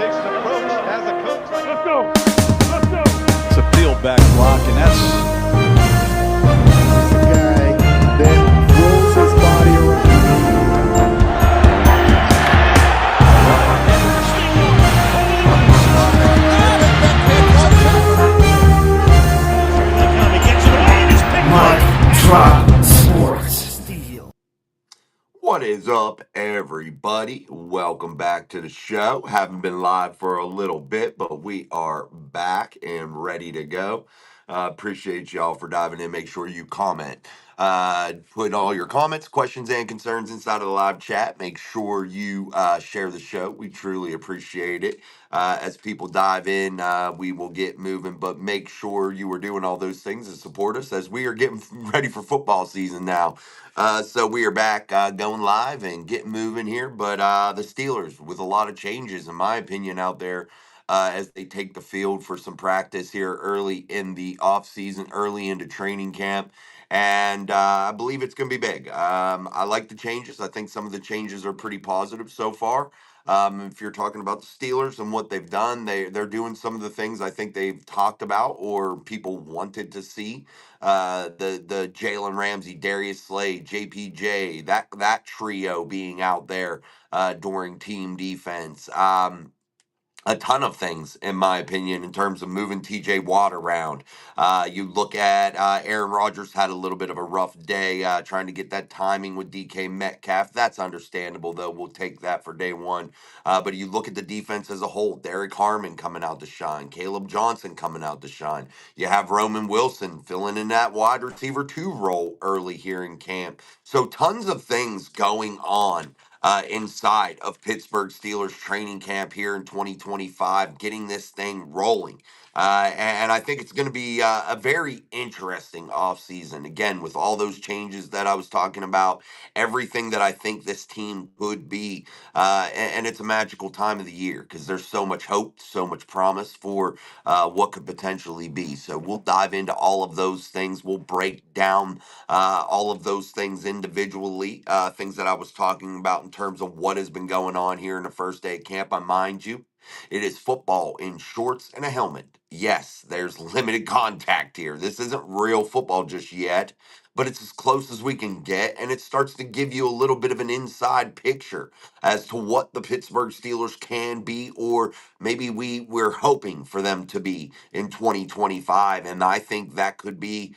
takes an approach as a coach. Let's go. Let's go. It's a field back block, and that's the guy that rolls his body around. Mike Drop Sports. What is up, everybody? Welcome back to the show. Haven't been live for a little bit, but we are back and ready to go. Appreciate y'all for diving in. Make sure you comment. Put all your comments, questions, and concerns inside of the live chat. Make sure you share the show. We truly appreciate it. As people dive in, we will get moving, but make sure you are doing all those things to support us as we are getting ready for football season now. So we are back going live and getting moving here. But the Steelers, with a lot of changes, in my opinion, out there as they take the field for some practice here early in the offseason, early into training camp. And I believe it's going to be big. I like the changes. I think some of the changes are pretty positive so far. If you're talking about the Steelers and what they've done, they're doing some of the things I think they've talked about or people wanted to see. The Jalen Ramsey, Darius Slade, JPJ, that trio being out there during team defense. A ton of things, in my opinion, in terms of moving TJ Watt around. You look at Aaron Rodgers had a little bit of a rough day trying to get that timing with DK Metcalf. That's understandable, though. We'll take that for day one. But you look at the defense as a whole. Derek Harmon coming out to shine. Caleb Johnson coming out to shine. You have Roman Wilson filling in that wide receiver 2 role early here in camp. So tons of things going on inside of Pittsburgh Steelers training camp here in 2025, getting this thing rolling. And I think it's going to be a very interesting offseason. Again, with all those changes that I was talking about, everything that I think this team could be. And it's a magical time of the year because there's so much hope, so much promise for what could potentially be. So we'll dive into all of those things. We'll break down all of those things individually, things that I was talking about in terms of what has been going on here in the first day of camp. I mind you, it is football in shorts and a helmet. Yes, there's limited contact here. This isn't real football just yet, but it's as close as we can get, and it starts to give you a little bit of an inside picture as to what the Pittsburgh Steelers can be, or maybe we're hoping for them to be in 2025. And I think that could be,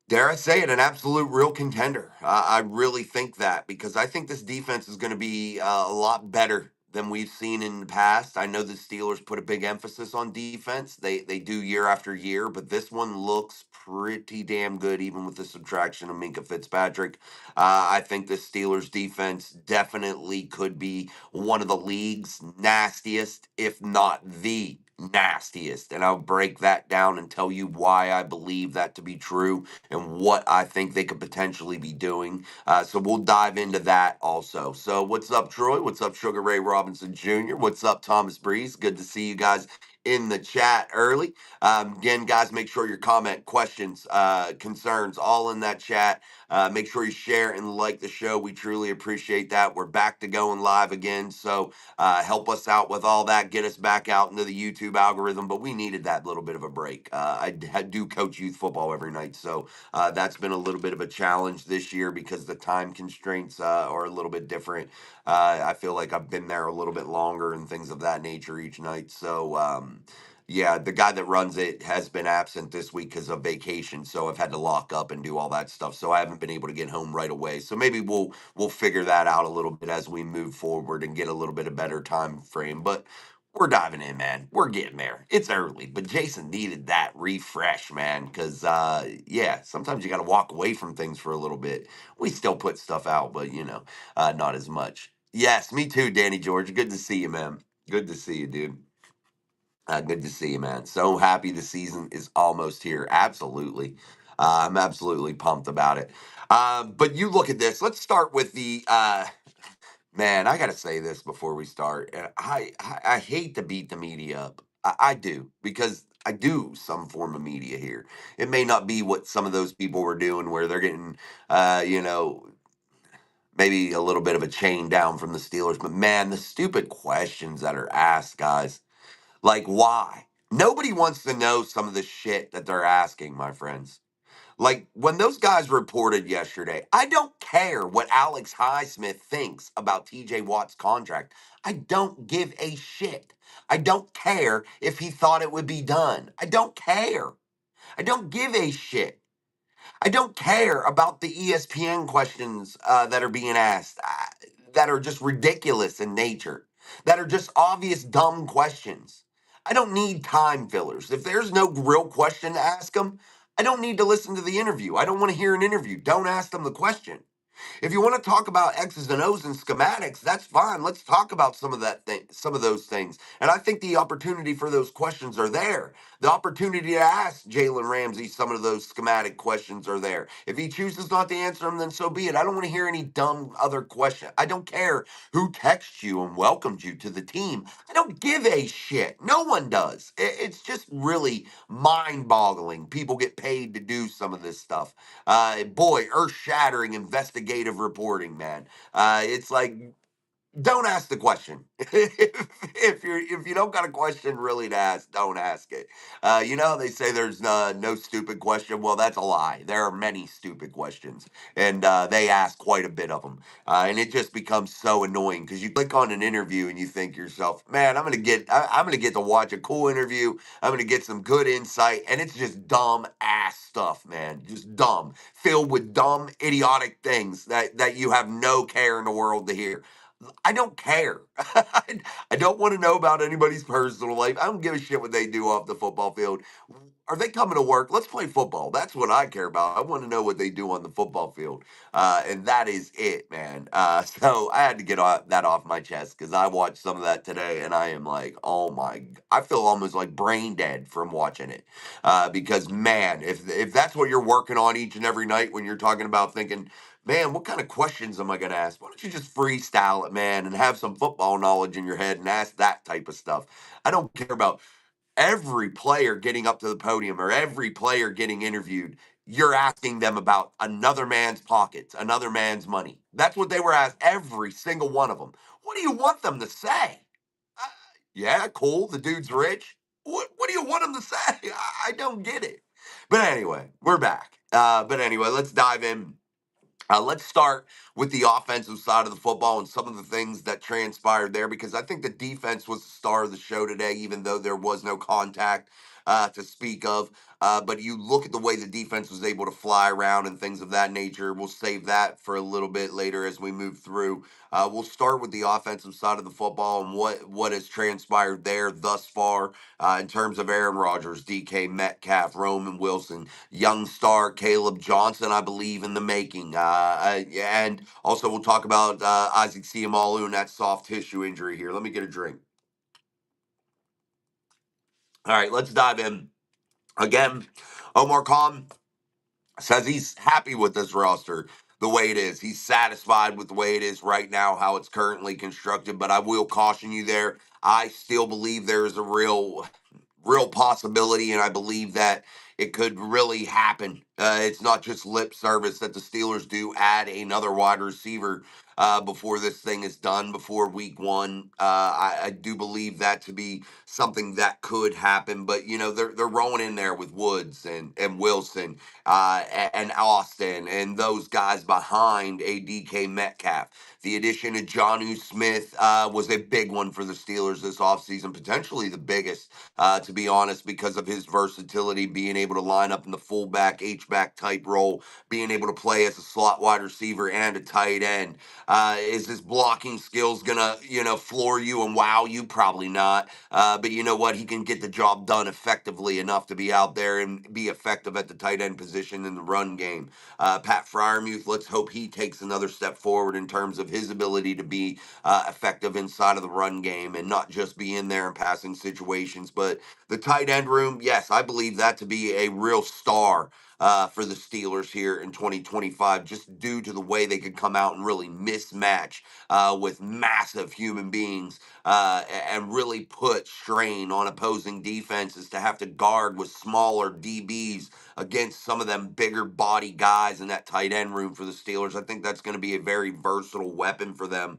dare I say it, an absolute real contender. I really think that because I think this defense is going to be a lot better than we've seen in the past. I know the Steelers put a big emphasis on defense. They do year after year, but this one looks pretty damn good, even with the subtraction of Minka Fitzpatrick. I think the Steelers defense definitely could be one of the league's nastiest, if not the nastiest. And I'll break that down and tell you why I believe that to be true and what I think they could potentially be doing. So we'll dive into that also. So what's up, Troy? What's up, Sugar Ray Robinson Jr.? What's up, Thomas Breeze? Good to see you guys in the chat early. Again, guys, make sure your comment, questions, concerns, all in that chat. Make sure you share and like the show. We truly appreciate that. We're back to going live again. So help us out with all that. Get us back out into the YouTube algorithm. But we needed that little bit of a break. I do coach youth football every night. So that's been a little bit of a challenge this year because the time constraints are a little bit different. I feel like I've been there a little bit longer and things of that nature each night. So, yeah, the guy that runs it has been absent this week because of vacation, so I've had to lock up and do all that stuff. So I haven't been able to get home right away. So maybe we'll figure that out a little bit as we move forward and get a little bit of better time frame. But we're diving in, man. We're getting there. It's early, but Jason needed that refresh, man, because yeah, sometimes you got to walk away from things for a little bit. We still put stuff out, but not as much. Yes, me too, Danny George. Good to see you, man. Good to see you, dude. Good to see you, man. So happy the season is almost here. Absolutely. I'm absolutely pumped about it. But you look at this. Let's start with the man. I got to say this before we start. And I hate to beat the media up. I do, because I do some form of media here. It may not be what some of those people were doing where they're getting, you know, maybe a little bit of a chain down from the Steelers. But man, the stupid questions that are asked, guys. Like, why? Nobody wants to know some of the shit that they're asking, my friends. Like, when those guys reported yesterday, I don't care what Alex Highsmith thinks about TJ Watt's contract. I don't give a shit. I don't care if he thought it would be done. I don't care. I don't give a shit. I don't care about the ESPN questions that are being asked that are just ridiculous in nature, that are just obvious dumb questions. I don't need time fillers. If there's no real question to ask them, I don't need to listen to the interview. I don't want to hear an interview. Don't ask them the question. If you want to talk about X's and O's and schematics, that's fine. Let's talk about some of those things. And I think the opportunity for those questions are there. The opportunity to ask Jalen Ramsey some of those schematic questions are there. If he chooses not to answer them, then so be it. I don't want to hear any dumb other question. I don't care who texts you and welcomes you to the team. I don't give a shit. No one does. It's just really mind-boggling. People get paid to do some of this stuff. Boy, earth-shattering investigative reporting, man. It's like, don't ask the question. If you don't got a question really to ask, don't ask it. You know they say there's no stupid question. Well, that's a lie. There are many stupid questions, and they ask quite a bit of them. And it just becomes so annoying because you click on an interview and you think to yourself, man, I'm gonna get to watch a cool interview. I'm gonna get some good insight, and it's just dumb ass stuff, man. Just dumb, filled with dumb, idiotic things that you have no care in the world to hear. I don't care. I don't want to know about anybody's personal life. I don't give a shit what they do off the football field. Are they coming to work? Let's play football. That's what I care about. I want to know what they do on the football field. And that is it, man. So I had to get that off my chest because I watched some of that today and I am like, oh my, I feel almost like brain dead from watching it. Because man, if that's what you're working on each and every night when you're talking about thinking, man, what kind of questions am I going to ask? Why don't you just freestyle it, man, and have some football knowledge in your head and ask that type of stuff? I don't care about every player getting up to the podium or every player getting interviewed. You're asking them about another man's pockets, another man's money. That's what they were asked, every single one of them. What do you want them to say? Uh, yeah, cool. The dude's rich. What do you want them to say? I don't get it. But anyway, we're back. But anyway, let's dive in. Let's start with the offensive side of the football and some of the things that transpired there because I think the defense was the star of the show today, even though there was no contact to speak of. But you look at the way the defense was able to fly around and things of that nature. We'll save that for a little bit later as we move through. We'll start with the offensive side of the football and what has transpired there thus far in terms of Aaron Rodgers, DK Metcalf, Roman Wilson, young star Caleb Johnson, I believe, in the making. And also, we'll talk about Isaac Seumalo and that soft tissue injury here. Let me get a drink. All right, let's dive in. Again, Omar Khan says he's happy with this roster the way it is. He's satisfied with the way it is right now, how it's currently constructed. But I will caution you there. I still believe there is a real possibility, and I believe that it could really happen. It's not just lip service that the Steelers do add another wide receiver before this thing is done, before week one. I do believe that to be something that could happen, but you know they're rolling in there with Woods and Wilson and Austin and those guys behind a DK Metcalf. The addition of Jonnu Smith was a big one for the Steelers this offseason, potentially the biggest, to be honest, because of his versatility, being able to line up in the fullback, H-back type role, being able to play as a slot wide receiver and a tight end. Is his blocking skills gonna, floor you and wow you? Probably not. But you know what? He can get the job done effectively enough to be out there and be effective at the tight end position in the run game. Pat Fryermuth, let's hope he takes another step forward in terms of his ability to be effective inside of the run game and not just be in there in passing situations. But the tight end room, yes, I believe that to be a real star for the Steelers here in 2025, just due to the way they could come out and really mismatch with massive human beings and really put strain on opposing defenses to have to guard with smaller DBs against some of them bigger body guys in that tight end room for the Steelers. I think that's going to be a very versatile weapon for them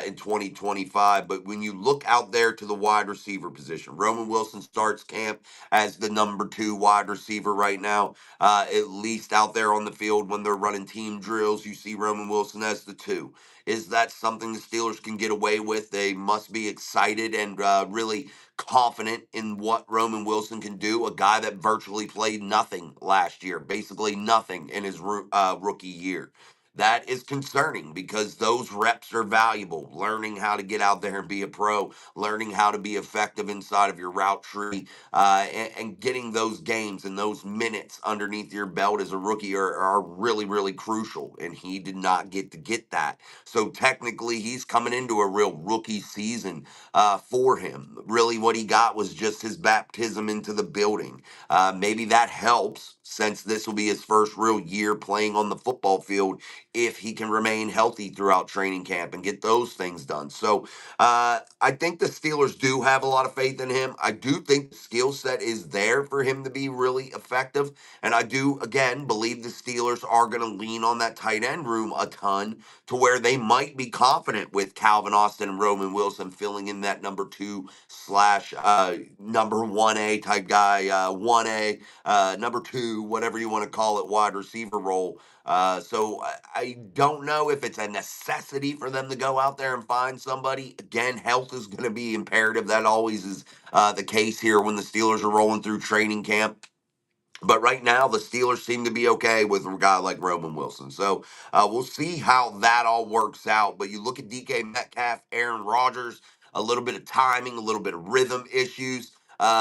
in 2025. But when you look out there to the wide receiver position, Roman Wilson starts camp as the number 2 wide receiver right now, at least out there on the field when they're running team drills. You see Roman Wilson as the 2. Is that something the Steelers can get away with? They must be excited and really confident in what Roman Wilson can do, a guy that virtually played nothing last year, basically nothing in his rookie year. That is concerning because those reps are valuable. Learning how to get out there and be a pro, learning how to be effective inside of your route tree, and getting those games and those minutes underneath your belt as a rookie are really, really crucial. And he did not get that. So technically, he's coming into a real rookie season for him. Really, what he got was just his baptism into the building. Maybe that helps since this will be his first real year playing on the football field if he can remain healthy throughout training camp and get those things done. So I think the Steelers do have a lot of faith in him. I do think the skill set is there for him to be really effective. And I do, again, believe the Steelers are going to lean on that tight end room a ton to where they might be confident with Calvin Austin and Roman Wilson filling in that number 2 slash number 1A type guy, 1A, number 2, whatever you want to call it, wide receiver role. So I don't know if it's a necessity for them to go out there and find somebody. Again, health is going to be imperative. That always is the case here when the Steelers are rolling through training camp. But right now, the Steelers seem to be okay with a guy like Roman Wilson. So we'll see how that all works out. But you look at DK Metcalf, Aaron Rodgers, a little bit of timing, a little bit of rhythm issues.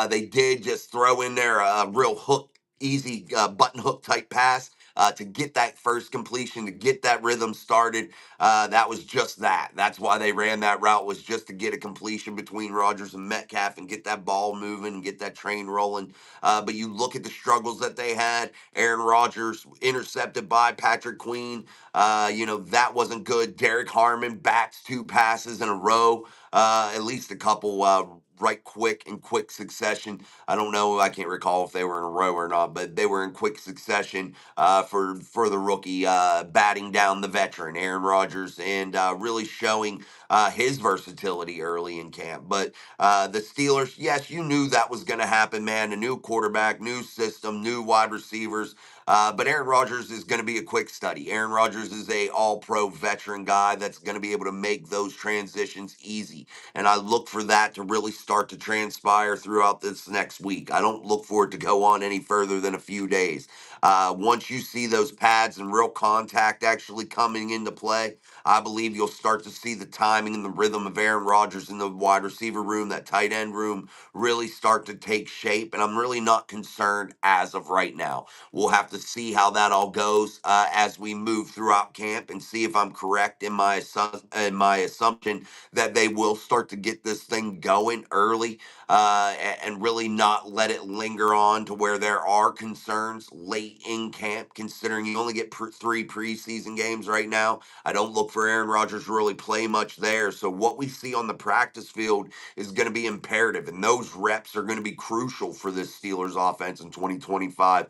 They did just throw in there a real hook, easy button hook type pass to get that first completion, to get that rhythm started. That was just that. That's why they ran that route, was just to get a completion between Rodgers and Metcalf and get that ball moving and get that train rolling. But you look at the struggles that they had. Aaron Rodgers intercepted by Patrick Queen. That wasn't good. Derek Harmon backs 2 passes in a row, at least a couple right in quick succession. I don't know. I can't recall if they were in a row or not, but they were in quick succession for the rookie, batting down the veteran, Aaron Rodgers, and really showing his versatility early in camp. But the Steelers, yes, you knew that was going to happen, man. A new quarterback, new system, new wide receivers. But Aaron Rodgers is going to be a quick study. Aaron Rodgers is a all-pro veteran guy that's going to be able to make those transitions easy. And I look for that to really start to transpire throughout this next week. I don't look for it to go on any further than a few days. Once you see those pads and real contact actually coming into play, I believe you'll start to see the timing and the rhythm of Aaron Rodgers in the wide receiver room, that tight end room, really start to take shape. And I'm really not concerned as of right now. We'll have to see how that all goes as we move throughout camp and see if I'm correct in my assumption that they will start to get this thing going early and really not let it linger on to where there are concerns late in camp, considering you only get 3 preseason games right now. I don't look for Aaron Rodgers to really play much there. So what we see on the practice field is going to be imperative, and those reps are going to be crucial for this Steelers offense in 2025.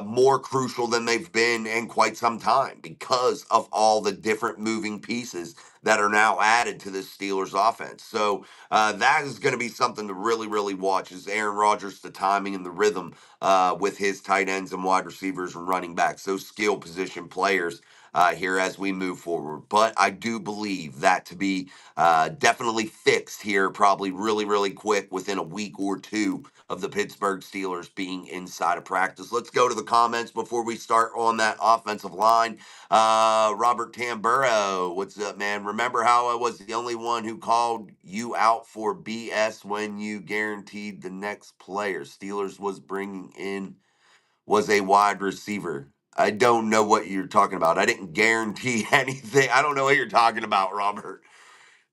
More crucial than they've been in quite some time because of all the different moving pieces that are now added to this Steelers offense. So that is going to be something to really, really watch, is Aaron Rodgers, the timing and the rhythm with his tight ends and wide receivers and running backs, those skill position players here as we move forward. But I do believe that to be definitely fixed here, probably really, really quick within a week or 2 of the Pittsburgh Steelers being inside of practice. Let's go to the comments before we start on that offensive line. Robert Tamburo, what's up, man? Remember how I was the only one who called you out for BS when you guaranteed the next player Steelers was bringing in was a wide receiver? I don't know what you're talking about. I didn't guarantee anything. I don't know what you're talking about, Robert.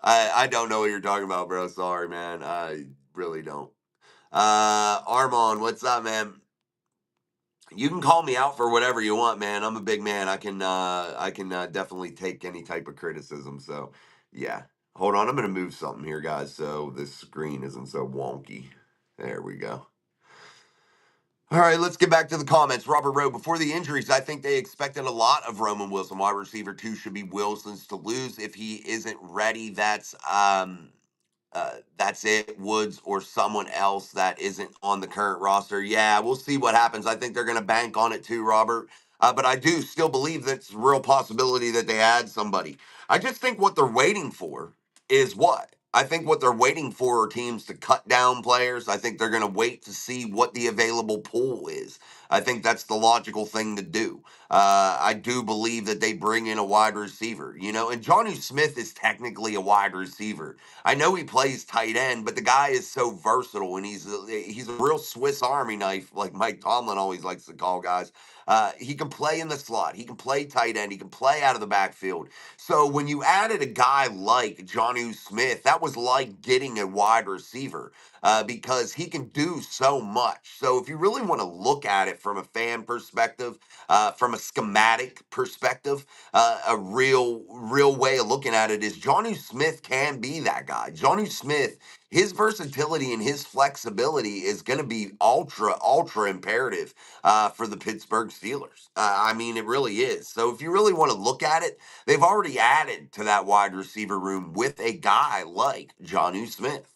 I don't know what you're talking about, bro. Sorry, man. I really don't. Armand, what's up, man? You can call me out for whatever you want, man. I'm a big man. I can definitely take any type of criticism. So, yeah. Hold on, I'm gonna move something here, guys, so this screen isn't so wonky. There we go. All right, let's get back to the comments. Robert Rowe, before the injuries, I think they expected a lot of Roman Wilson. Wide receiver two should be Wilson's to lose. If he isn't ready, that's it. Woods or someone else that isn't on the current roster. Yeah, we'll see what happens. I think they're going to bank on it too, Robert. But I do still believe that's a real possibility that they add somebody. I just think what they're waiting for is what? I think what they're waiting for are teams to cut down players. I think they're going to wait to see what the available pool is. I think that's the logical thing to do. I do believe that they bring in a wide receiver, and Jonnu Smith is technically a wide receiver. I know he plays tight end, but the guy is so versatile, and he's a real Swiss Army knife, like Mike Tomlin always likes to call guys. He can play in the slot. He can play tight end. He can play out of the backfield. So when you added a guy like Jonnu Smith, that was like getting a wide receiver because he can do so much. So if you really want to look at it from a fan perspective, from a schematic perspective, a real way of looking at it is Jonnu Smith can be that guy. Jonnu Smith, his versatility and his flexibility is going to be ultra imperative for the Pittsburgh Steelers. I mean, it really is. So if you really want to look at it, they've already added to that wide receiver room with a guy like Jonnu Smith.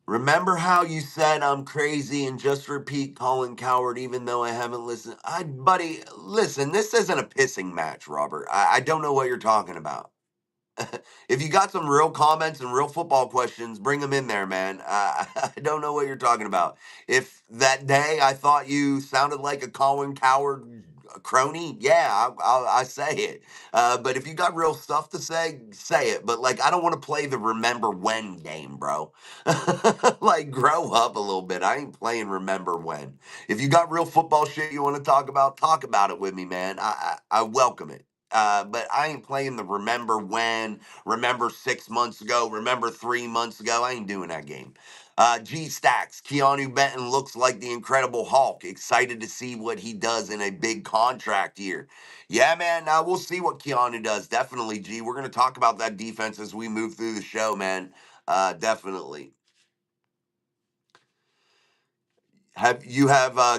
Remember how you said I'm crazy and just repeat Colin Coward even though I haven't listened? Buddy, listen, this isn't a pissing match, Robert. I don't know what you're talking about. If you got some real comments and real football questions, bring them in there, man. I don't know what you're talking about. If that day I thought you sounded like a Colin Coward crony, yeah, I say it. But if you got real stuff to say it. But like, I don't want to play the remember when game, bro. Like, grow up a little bit. I ain't playing remember when. If you got real football shit you want to talk about it with me, man. I welcome it. But I ain't playing the remember when, remember 6 months ago, remember 3 months ago. I ain't doing that game. G Stacks, Keanu Benton looks like the Incredible Hulk. Excited to see what he does in a big contract year. Yeah, man. We'll see what Keanu does. Definitely, G. We're going to talk about that defense as we move through the show, man. Definitely. Have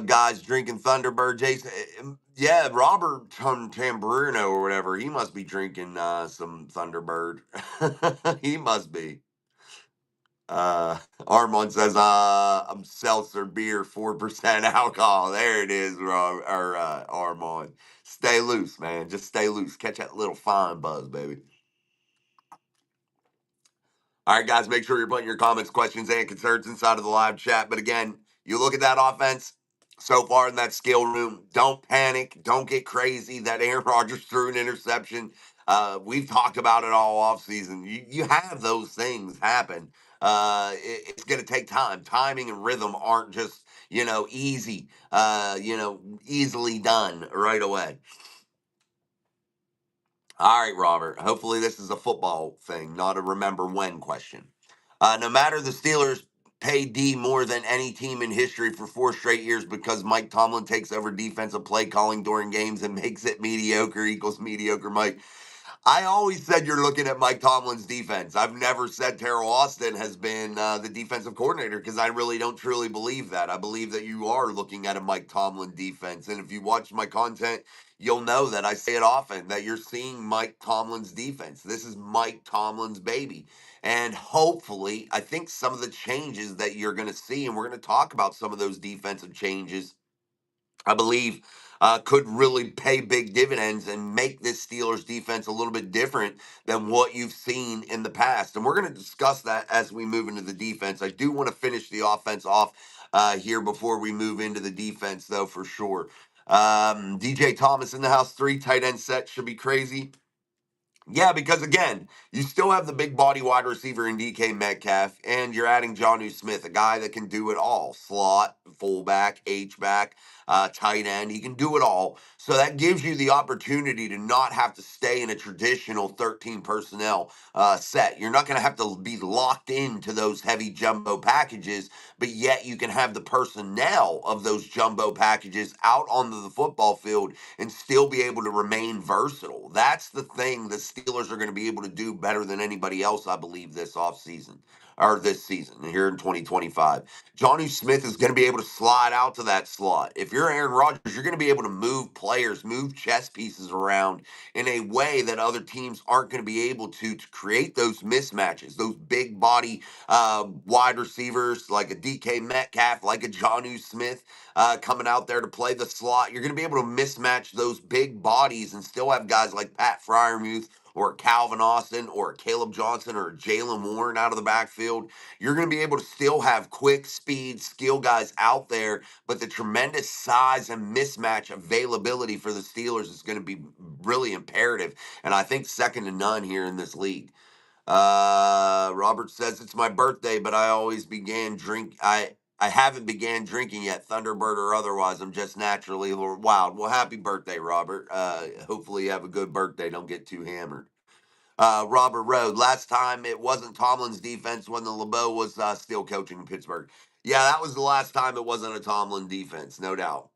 guys drinking Thunderbird, Jason? Yeah, Robert Tamburino or whatever. He must be drinking some Thunderbird. He must be. Armand says, I'm seltzer beer, 4% alcohol. There it is, Armand. Stay loose, man. Just stay loose. Catch that little fine buzz, baby. All right, guys, make sure you're putting your comments, questions, and concerns inside of the live chat. But again, you look at that offense so far in that skill room. Don't panic. Don't get crazy. That Aaron Rodgers threw an interception. We've talked about it all offseason. You have those things happen. It's going to take time. Timing and rhythm aren't just, easy, easily done right away. All right, Robert. Hopefully, this is a football thing, not a remember when question. No matter the Steelers pay D more than any team in history for 4 straight years because Mike Tomlin takes over defensive play calling during games and makes it mediocre equals mediocre Mike. I always said you're looking at Mike Tomlin's defense. I've never said Terrell Austin has been the defensive coordinator because I really don't truly believe that. I believe that you are looking at a Mike Tomlin defense. And if you watch my content, you'll know that I say it often that you're seeing Mike Tomlin's defense. This is Mike Tomlin's baby. And hopefully, I think some of the changes that you're going to see, and we're going to talk about some of those defensive changes I believe could really pay big dividends and make this Steelers defense a little bit different than what you've seen in the past. And we're going to discuss that as we move into the defense. I do want to finish the offense off here before we move into the defense, though, for sure. DJ Thomas in the house, 3 tight end set should be crazy. Yeah, because again, you still have the big body wide receiver in DK Metcalf, and you're adding Jonnu Smith, a guy that can do it all. Slot, fullback, H-back, tight end. He can do it all. So that gives you the opportunity to not have to stay in a traditional 13 personnel set. You're not going to have to be locked into those heavy jumbo packages, but yet you can have the personnel of those jumbo packages out onto the football field and still be able to remain versatile. That's the thing the Steelers are going to be able to do better than anybody else, I believe, this offseason or this season here in 2025. Johnny Smith is going to be able to slide out to that slot. If you're Aaron Rodgers, you're going to be able to move players, move chess pieces around in a way that other teams aren't going to be able to create those mismatches, those big body wide receivers like a DK Metcalf, like a Jonnu Smith coming out there to play the slot. You're going to be able to mismatch those big bodies and still have guys like Pat Fryermuth or Calvin Austin or Caleb Johnson or Jalen Warren out of the backfield. You're going to be able to still have quick, speed, skill guys out there, but the tremendous size and mismatch availability for the Steelers is going to be really imperative, and I think second to none here in this league. Robert says it's my birthday, but I always began drink. I haven't began drinking yet, Thunderbird or otherwise. I'm just naturally a little wild. Well, happy birthday, Robert. Hopefully you have a good birthday. Don't get too hammered. Robert Road. Last time it wasn't Tomlin's defense when the LeBeau was still coaching in Pittsburgh. Yeah, that was the last time it wasn't a Tomlin defense, no doubt.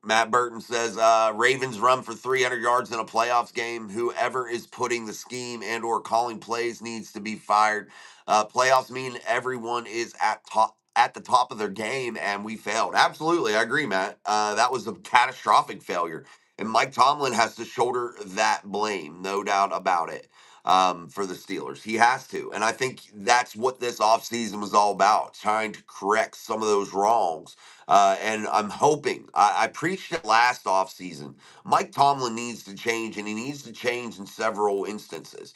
Matt Burton says Ravens run for 300 yards in a playoffs game. Whoever is putting the scheme and or calling plays needs to be fired. Playoffs mean everyone is at the top of their game, and we failed. Absolutely, I agree, Matt. That was a catastrophic failure, and Mike Tomlin has to shoulder that blame, no doubt about it. For the Steelers, he has to, and I think that's what this offseason was all about, trying to correct some of those wrongs. And I'm hoping, I preached it last offseason. Mike Tomlin needs to change, and he needs to change in several instances.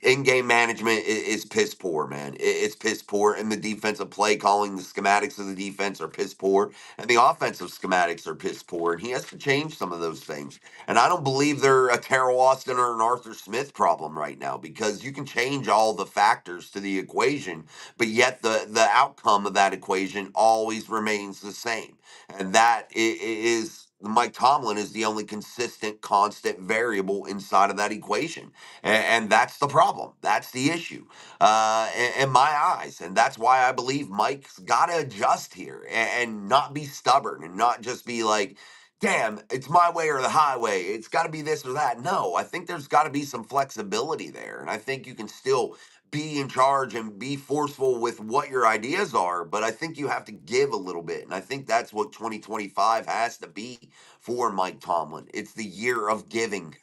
In-game management is piss poor, man. It's piss poor, and the defensive play calling, the schematics of the defense are piss poor, and the offensive schematics are piss poor, and he has to change some of those things. And I don't believe they're a Terrell Austin or an Arthur Smith problem right now, because you can change all the factors to the equation, but yet the outcome of that equation always remains the same, and that is Mike Tomlin is the only consistent, constant variable inside of that equation. And that's the problem. That's the issue in my eyes. And that's why I believe Mike's got to adjust here and not be stubborn and not just be like, damn, it's my way or the highway. It's got to be this or that. No, I think there's got to be some flexibility there. And I think you can still be in charge and be forceful with what your ideas are, but I think you have to give a little bit. And I think that's what 2025 has to be for Mike Tomlin. It's the year of giving,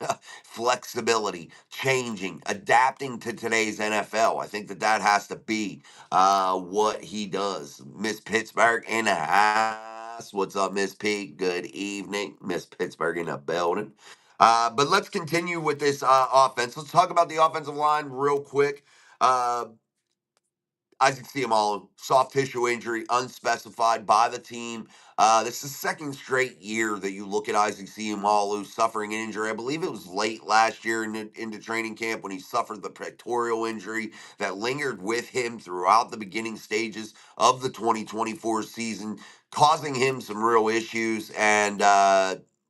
flexibility, changing, adapting to today's NFL. I think that has to be what he does. Miss Pittsburgh in the house. What's up, Miss P? Good evening. Miss Pittsburgh in the building. But let's continue with this offense. Let's talk about the offensive line real quick. Isaac Seumalo, soft tissue injury, unspecified by the team. This is the second straight year that you look at Isaac Seumalo suffering an injury. I believe it was late last year into training camp when he suffered the pectoral injury that lingered with him throughout the beginning stages of the 2024 season, causing him some real issues. And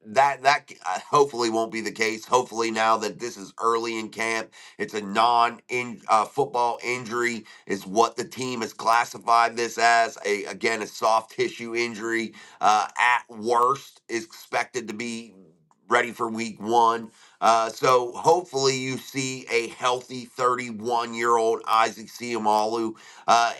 that hopefully won't be the case. Hopefully, now that this is early in camp, it's a non-football injury is what the team has classified this as. Again, a soft tissue injury. At worst, is expected to be ready for week one. So hopefully you see a healthy 31-year-old Isaac Seumalo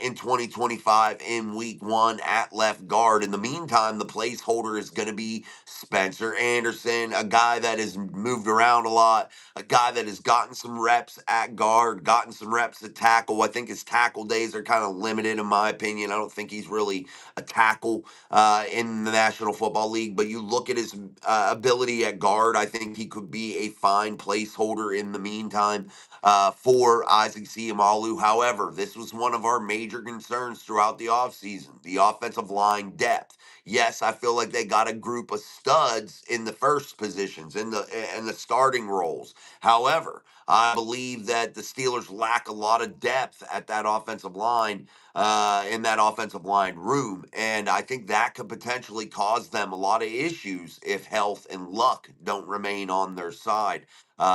in 2025 in week one at left guard. In the meantime, the placeholder is going to be Spencer Anderson, a guy that has moved around a lot, a guy that has gotten some reps at guard, gotten some reps at tackle. I think his tackle days are kind of limited, in my opinion. I don't think he's really a tackle in the National Football League, but you look at his ability at guard, I think he could be a fine placeholder in the meantime for Isaac Seumalo. However, this was one of our major concerns throughout the offseason, the offensive line depth. Yes, I feel like they got a group of studs in the first positions, in the starting roles. However, I believe that the Steelers lack a lot of depth at that offensive line, in that offensive line room. And I think that could potentially cause them a lot of issues if health and luck don't remain on their side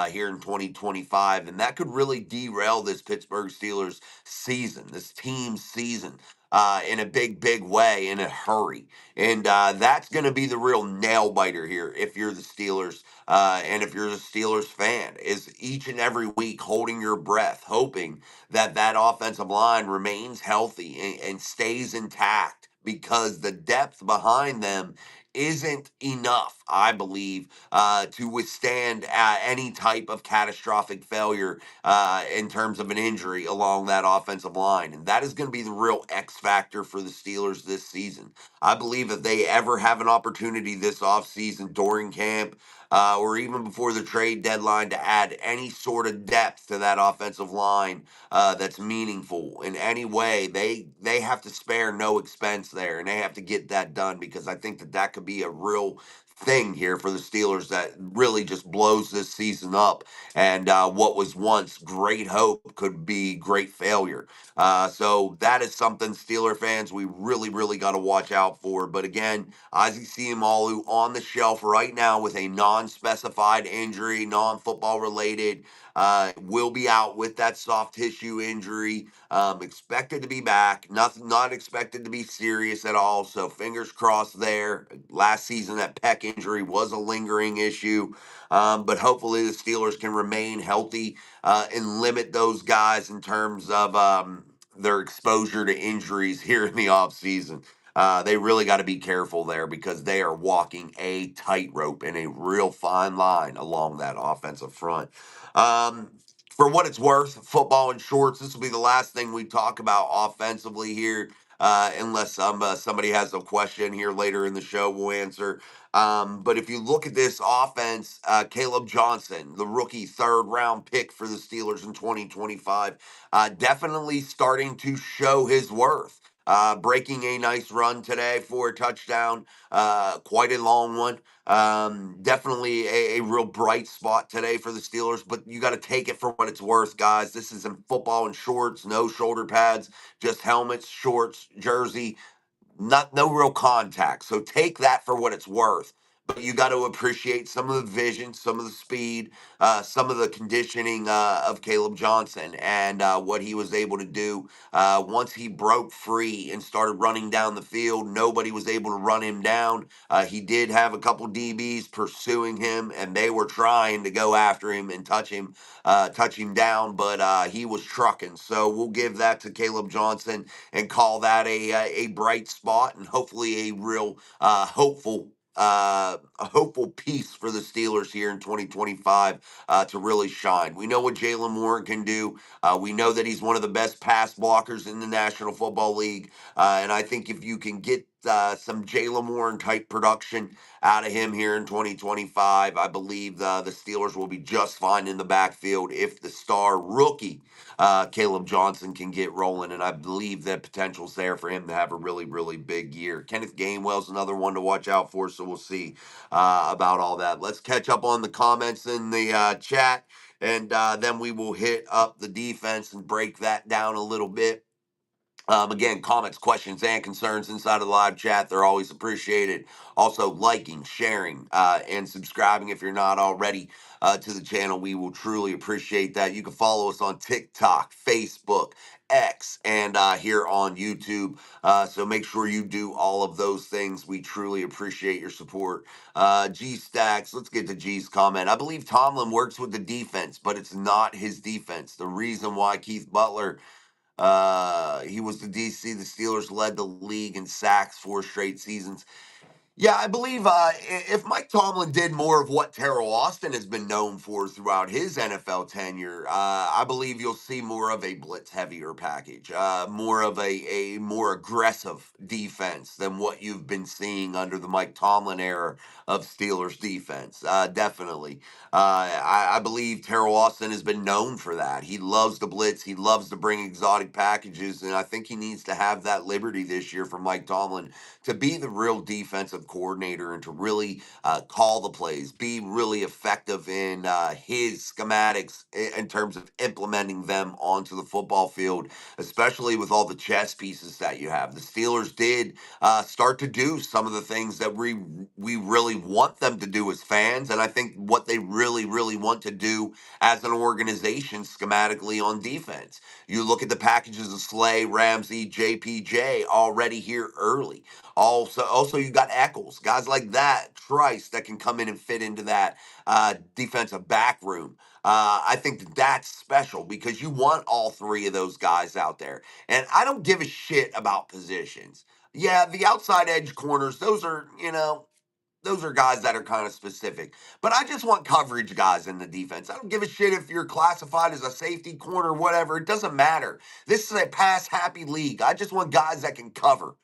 here in 2025. And that could really derail this Pittsburgh Steelers season, this team's season. in a big way in a hurry. And that's going to be the real nail biter here if you're the Steelers. And if you're a Steelers fan, is each and every week holding your breath, hoping that that offensive line remains healthy and stays intact because the depth behind them isn't enough, I believe, to withstand any type of catastrophic failure in terms of an injury along that offensive line. And that is going to be the real X factor for the Steelers this season. I believe if they ever have an opportunity this offseason during camp, or even before the trade deadline to add any sort of depth to that offensive line that's meaningful in any way, they have to spare no expense there, and they have to get that done because I think that that could be a real thing here for the Steelers that really just blows this season up. And what was once great hope could be great failure. So that is something Steeler fans we really got to watch out for. But again, Ozzie Seumalo on the shelf right now with a non-specified injury, non-football related. Will be out with that soft tissue injury. Expected to be back. Not expected to be serious at all. So fingers crossed there. Last season, that pec injury was a lingering issue. But hopefully the Steelers can remain healthy and limit those guys in terms of their exposure to injuries here in the offseason. They really got to be careful there because they are walking a tightrope and a real fine line along that offensive front. For what it's worth, football and shorts, this will be the last thing we talk about offensively here, unless somebody has a question here later in the show, we'll answer. But if you look at this offense, Caleb Johnson, the rookie third round pick for the Steelers in 2025, definitely starting to show his worth. Breaking a nice run today for a touchdown, quite a long one. Definitely a real bright spot today for the Steelers, but you got to take it for what it's worth, guys. This is in football and shorts, no shoulder pads, just helmets, shorts, jersey, no real contact. So take that for what it's worth. But you got to appreciate some of the vision, some of the speed, some of the conditioning of Caleb Johnson and what he was able to do. Once he broke free and started running down the field, nobody was able to run him down. He did have a couple DBs pursuing him, and they were trying to go after him and touch him down, but he was trucking. So we'll give that to Caleb Johnson and call that a bright spot and hopefully a real a hopeful piece for the Steelers here in 2025 to really shine. We know what Jalen Warren can do. We know that he's one of the best pass blockers in the National Football League, and I think if you can get some Jalen Warren type production out of him here in 2025, I believe the Steelers will be just fine in the backfield if the star rookie Caleb Johnson can get rolling, and I believe that potential's there for him to have a really big year. Kenneth Gainwell's another one to watch out for, so we'll see about all that. Let's catch up on the comments in the chat, and then we will hit up the defense and break that down a little bit. Again, comments, questions, and concerns inside of the live chat, they're always appreciated. Also, liking, sharing, and subscribing if you're not already to the channel. We will truly appreciate that. You can follow us on TikTok, Facebook, X, and here on YouTube. So make sure you do all of those things. We truly appreciate your support. G Stacks, let's get to G's comment. I believe Tomlin works with the defense, but it's not his defense. The reason why Keith Butler he was the DC. The Steelers led the league in sacks 4 straight seasons. Yeah, I believe if Mike Tomlin did more of what Terrell Austin has been known for throughout his NFL tenure, I believe you'll see more of a blitz heavier package, more of a more aggressive defense than what you've been seeing under the Mike Tomlin era of Steelers defense. Definitely. I believe Terrell Austin has been known for that. He loves the blitz. He loves to bring exotic packages, and I think he needs to have that liberty this year for Mike Tomlin to be the real defensive coordinator and to really call the plays, be really effective in his schematics in terms of implementing them onto the football field, especially with all the chess pieces that you have. The Steelers did start to do some of the things that we really want them to do as fans, and I think what they really want to do as an organization schematically on defense. You look at the packages of Slay, Ramsey, JPJ already here early. Also you got Eccles, guys like that, Trice that can come in and fit into that defensive back room. I think that's special because you want all three of those guys out there. And I don't give a shit about positions. Yeah, the outside edge corners, those are guys that are kind of specific. But I just want coverage guys in the defense. I don't give a shit if you're classified as a safety, corner, whatever. It doesn't matter. This is a pass happy league. I just want guys that can cover.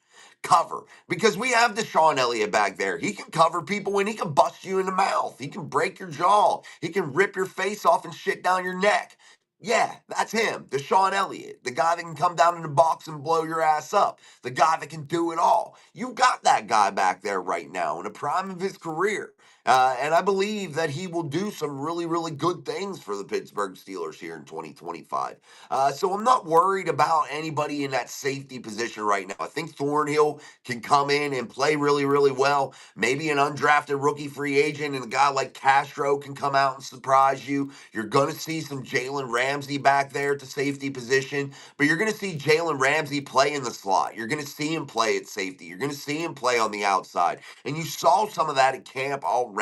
Cover. Because we have Deshaun Elliott back there. He can cover people and he can bust you in the mouth. He can break your jaw. He can rip your face off and shit down your neck. Yeah, that's him, Deshaun Elliott, the guy that can come down in the box and blow your ass up, the guy that can do it all. You got that guy back there right now in the prime of his career. And I believe that he will do some really good things for the Pittsburgh Steelers here in 2025. So I'm not worried about anybody in that safety position right now. I think Thornhill can come in and play really well. Maybe an undrafted rookie free agent and a guy like Castro can come out and surprise you. You're going to see some Jalen Ramsey back there at the safety position, but you're going to see Jalen Ramsey play in the slot. You're going to see him play at safety. You're going to see him play on the outside. And you saw some of that at camp already.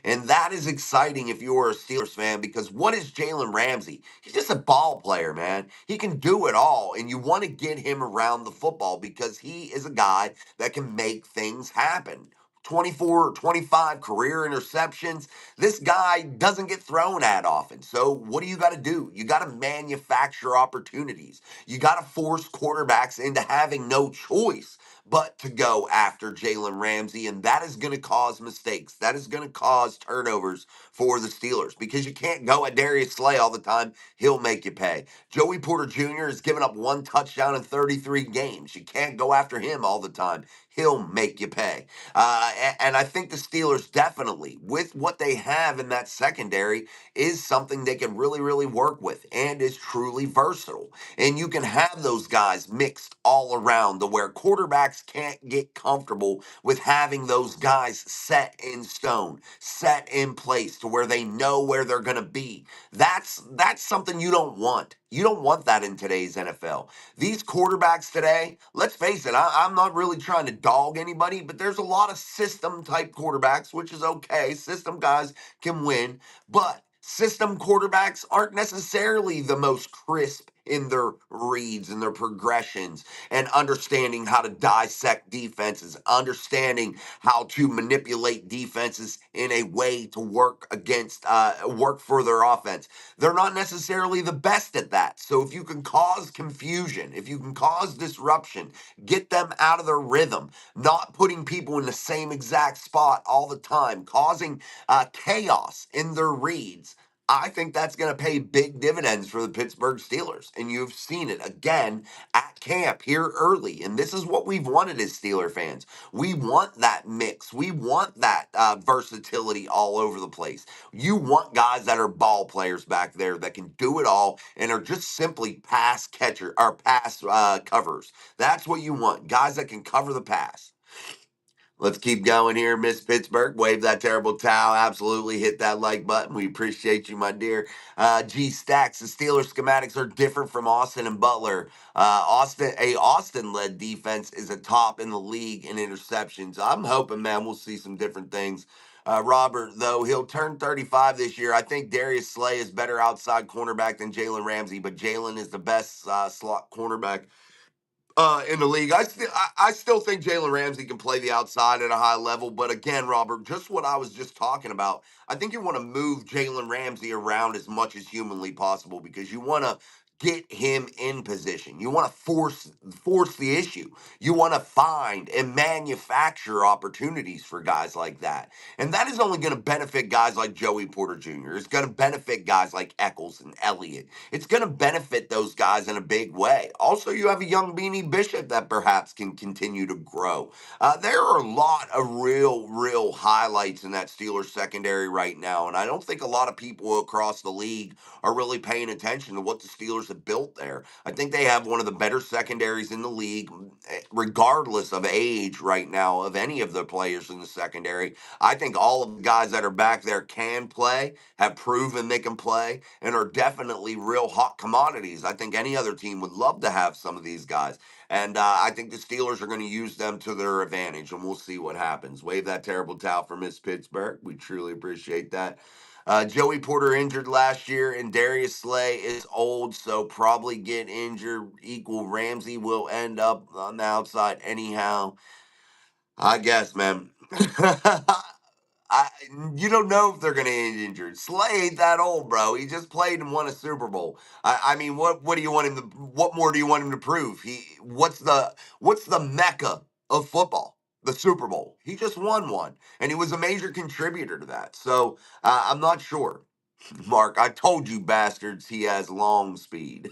And that is exciting if you're a Steelers fan, because what is Jalen Ramsey? He's just a ball player, man. He can do it all. And you want to get him around the football because he is a guy that can make things happen. 24, 25 career interceptions. This guy doesn't get thrown at often. So what do you got to do? You got to manufacture opportunities. You got to force quarterbacks into having no choice but to go after Jalen Ramsey. And that is going to cause mistakes. That is going to cause turnovers for the Steelers because you can't go at Darius Slay all the time. He'll make you pay. Joey Porter Jr. has given up 1 touchdown in 33 games. You can't go after him all the time. He'll make you pay. And I think the Steelers definitely, with what they have in that secondary, is something they can really work with and is truly versatile. And you can have those guys mixed all around to where quarterbacks can't get comfortable with having those guys set in stone, set in place to where they know where they're going to be. That's something you don't want. You don't want that in today's NFL. These quarterbacks today, let's face it, I'm not really trying to dog anybody, but there's a lot of system type quarterbacks, which is okay. System guys can win, but system quarterbacks aren't necessarily the most crisp in their reads and their progressions and understanding how to dissect defenses, understanding how to manipulate defenses in a way to work for their offense. They're not necessarily the best at that. So if you can cause confusion, if you can cause disruption, get them out of their rhythm, not putting people in the same exact spot all the time, causing chaos in their reads, I think that's going to pay big dividends for the Pittsburgh Steelers. And you've seen it again at camp here early. And this is what we've wanted as Steeler fans. We want that mix. We want that versatility all over the place. You want guys that are ball players back there that can do it all and are just simply pass catcher or pass covers. That's what you want. Guys that can cover the pass. Let's keep going here, Miss Pittsburgh. Wave that terrible towel. Absolutely hit that like button. We appreciate you, my dear. G Stacks, the Steelers schematics are different from Austin and Butler. Austin-led defense is a top in the league in interceptions. I'm hoping, man, we'll see some different things. Robert, though, he'll turn 35 this year. I think Darius Slay is better outside cornerback than Jalen Ramsey, but Jalen is the best slot cornerback in the league. I still think Jalen Ramsey can play the outside at a high level, but again, Robert, just what I was just talking about, I think you want to move Jalen Ramsey around as much as humanly possible because you want to get him in position. You want to force the issue. You want to find and manufacture opportunities for guys like that. And that is only going to benefit guys like Joey Porter Jr. It's going to benefit guys like Eccles and Elliott. It's going to benefit those guys in a big way. Also, you have a young Beanie Bishop that perhaps can continue to grow. There are a lot of real highlights in that Steelers secondary right now, and I don't think a lot of people across the league are really paying attention to what the Steelers have built there. I think they have one of the better secondaries in the league, regardless of age right now, of any of the players in the secondary. I think all of the guys that are back there can play, have proven they can play, and are definitely real hot commodities. I think any other team would love to have some of these guys. And I think the Steelers are going to use them to their advantage, and we'll see what happens. Wave that terrible towel for Miss Pittsburgh. We truly appreciate that. Joey Porter injured last year, and Darius Slay is old, so probably get injured. Equal Ramsey will end up on the outside anyhow. I guess, man. I, you don't know if they're going to get injured. Slay ain't that old, bro. He just played and won a Super Bowl. I mean, what do you want him to? What more do you want him to prove? What's the mecca of football? The Super Bowl. He just won one, and he was a major contributor to that. So I'm not sure. Mark, I told you bastards he has long speed.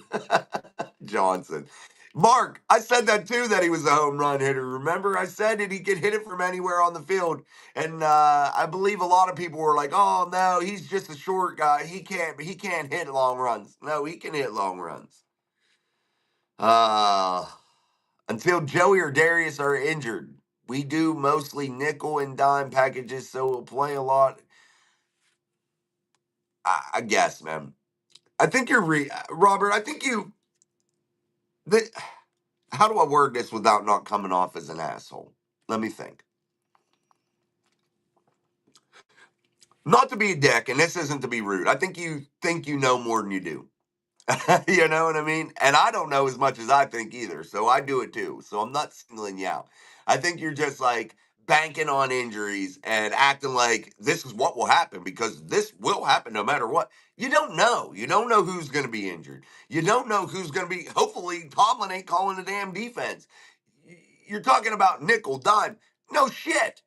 Johnson. Mark, I said that too, that he was a home run hitter. Remember, I said that he could hit it from anywhere on the field. And I believe a lot of people were like, oh no, he's just a short guy. He can't hit long runs. No, he can hit long runs. Until Joey or Darius are injured. We do mostly nickel and dime packages, so we'll play a lot. I guess, man. I think you're Robert. I think you. How do I word this without not coming off as an asshole? Let me think. Not to be a dick, and this isn't to be rude. I think you know more than you do. You know what I mean? And I don't know as much as I think either, so I do it too. So I'm not singling you out. I think you're just like banking on injuries and acting like this is what will happen because this will happen no matter what. You don't know. You don't know who's going to be injured. You don't know who's going to be. Hopefully, Tomlin ain't calling the damn defense. You're talking about nickel, dime. No shit.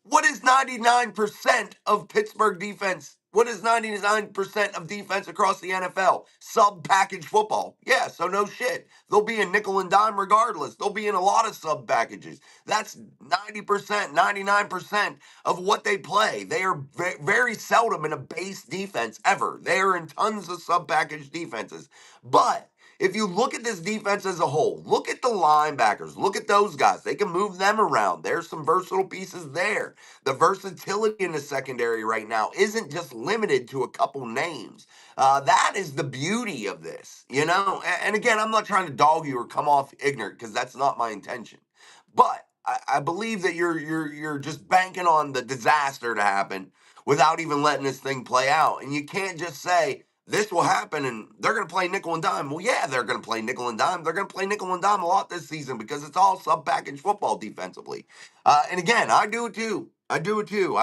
What is 99% of Pittsburgh defense? What is 99% of defense across the NFL? Sub package football. Yeah, so no shit. They'll be in nickel and dime regardless. They'll be in a lot of sub packages. That's 90%, 99% of what they play. They are very seldom in a base defense ever. They are in tons of sub package defenses. But if you look at this defense as a whole, look at the linebackers, look at those guys. They can move them around. There's some versatile pieces there. The versatility in the secondary right now isn't just limited to a couple names. That is the beauty of this, you know? And again, I'm not trying to dog you or come off ignorant because that's not my intention. But I believe that you're just banking on the disaster to happen without even letting this thing play out. And you can't just say, this will happen and they're going to play nickel and dime. Well, yeah, they're going to play nickel and dime. They're going to play nickel and dime a lot this season because it's all sub-package football defensively. And again, I do it too. I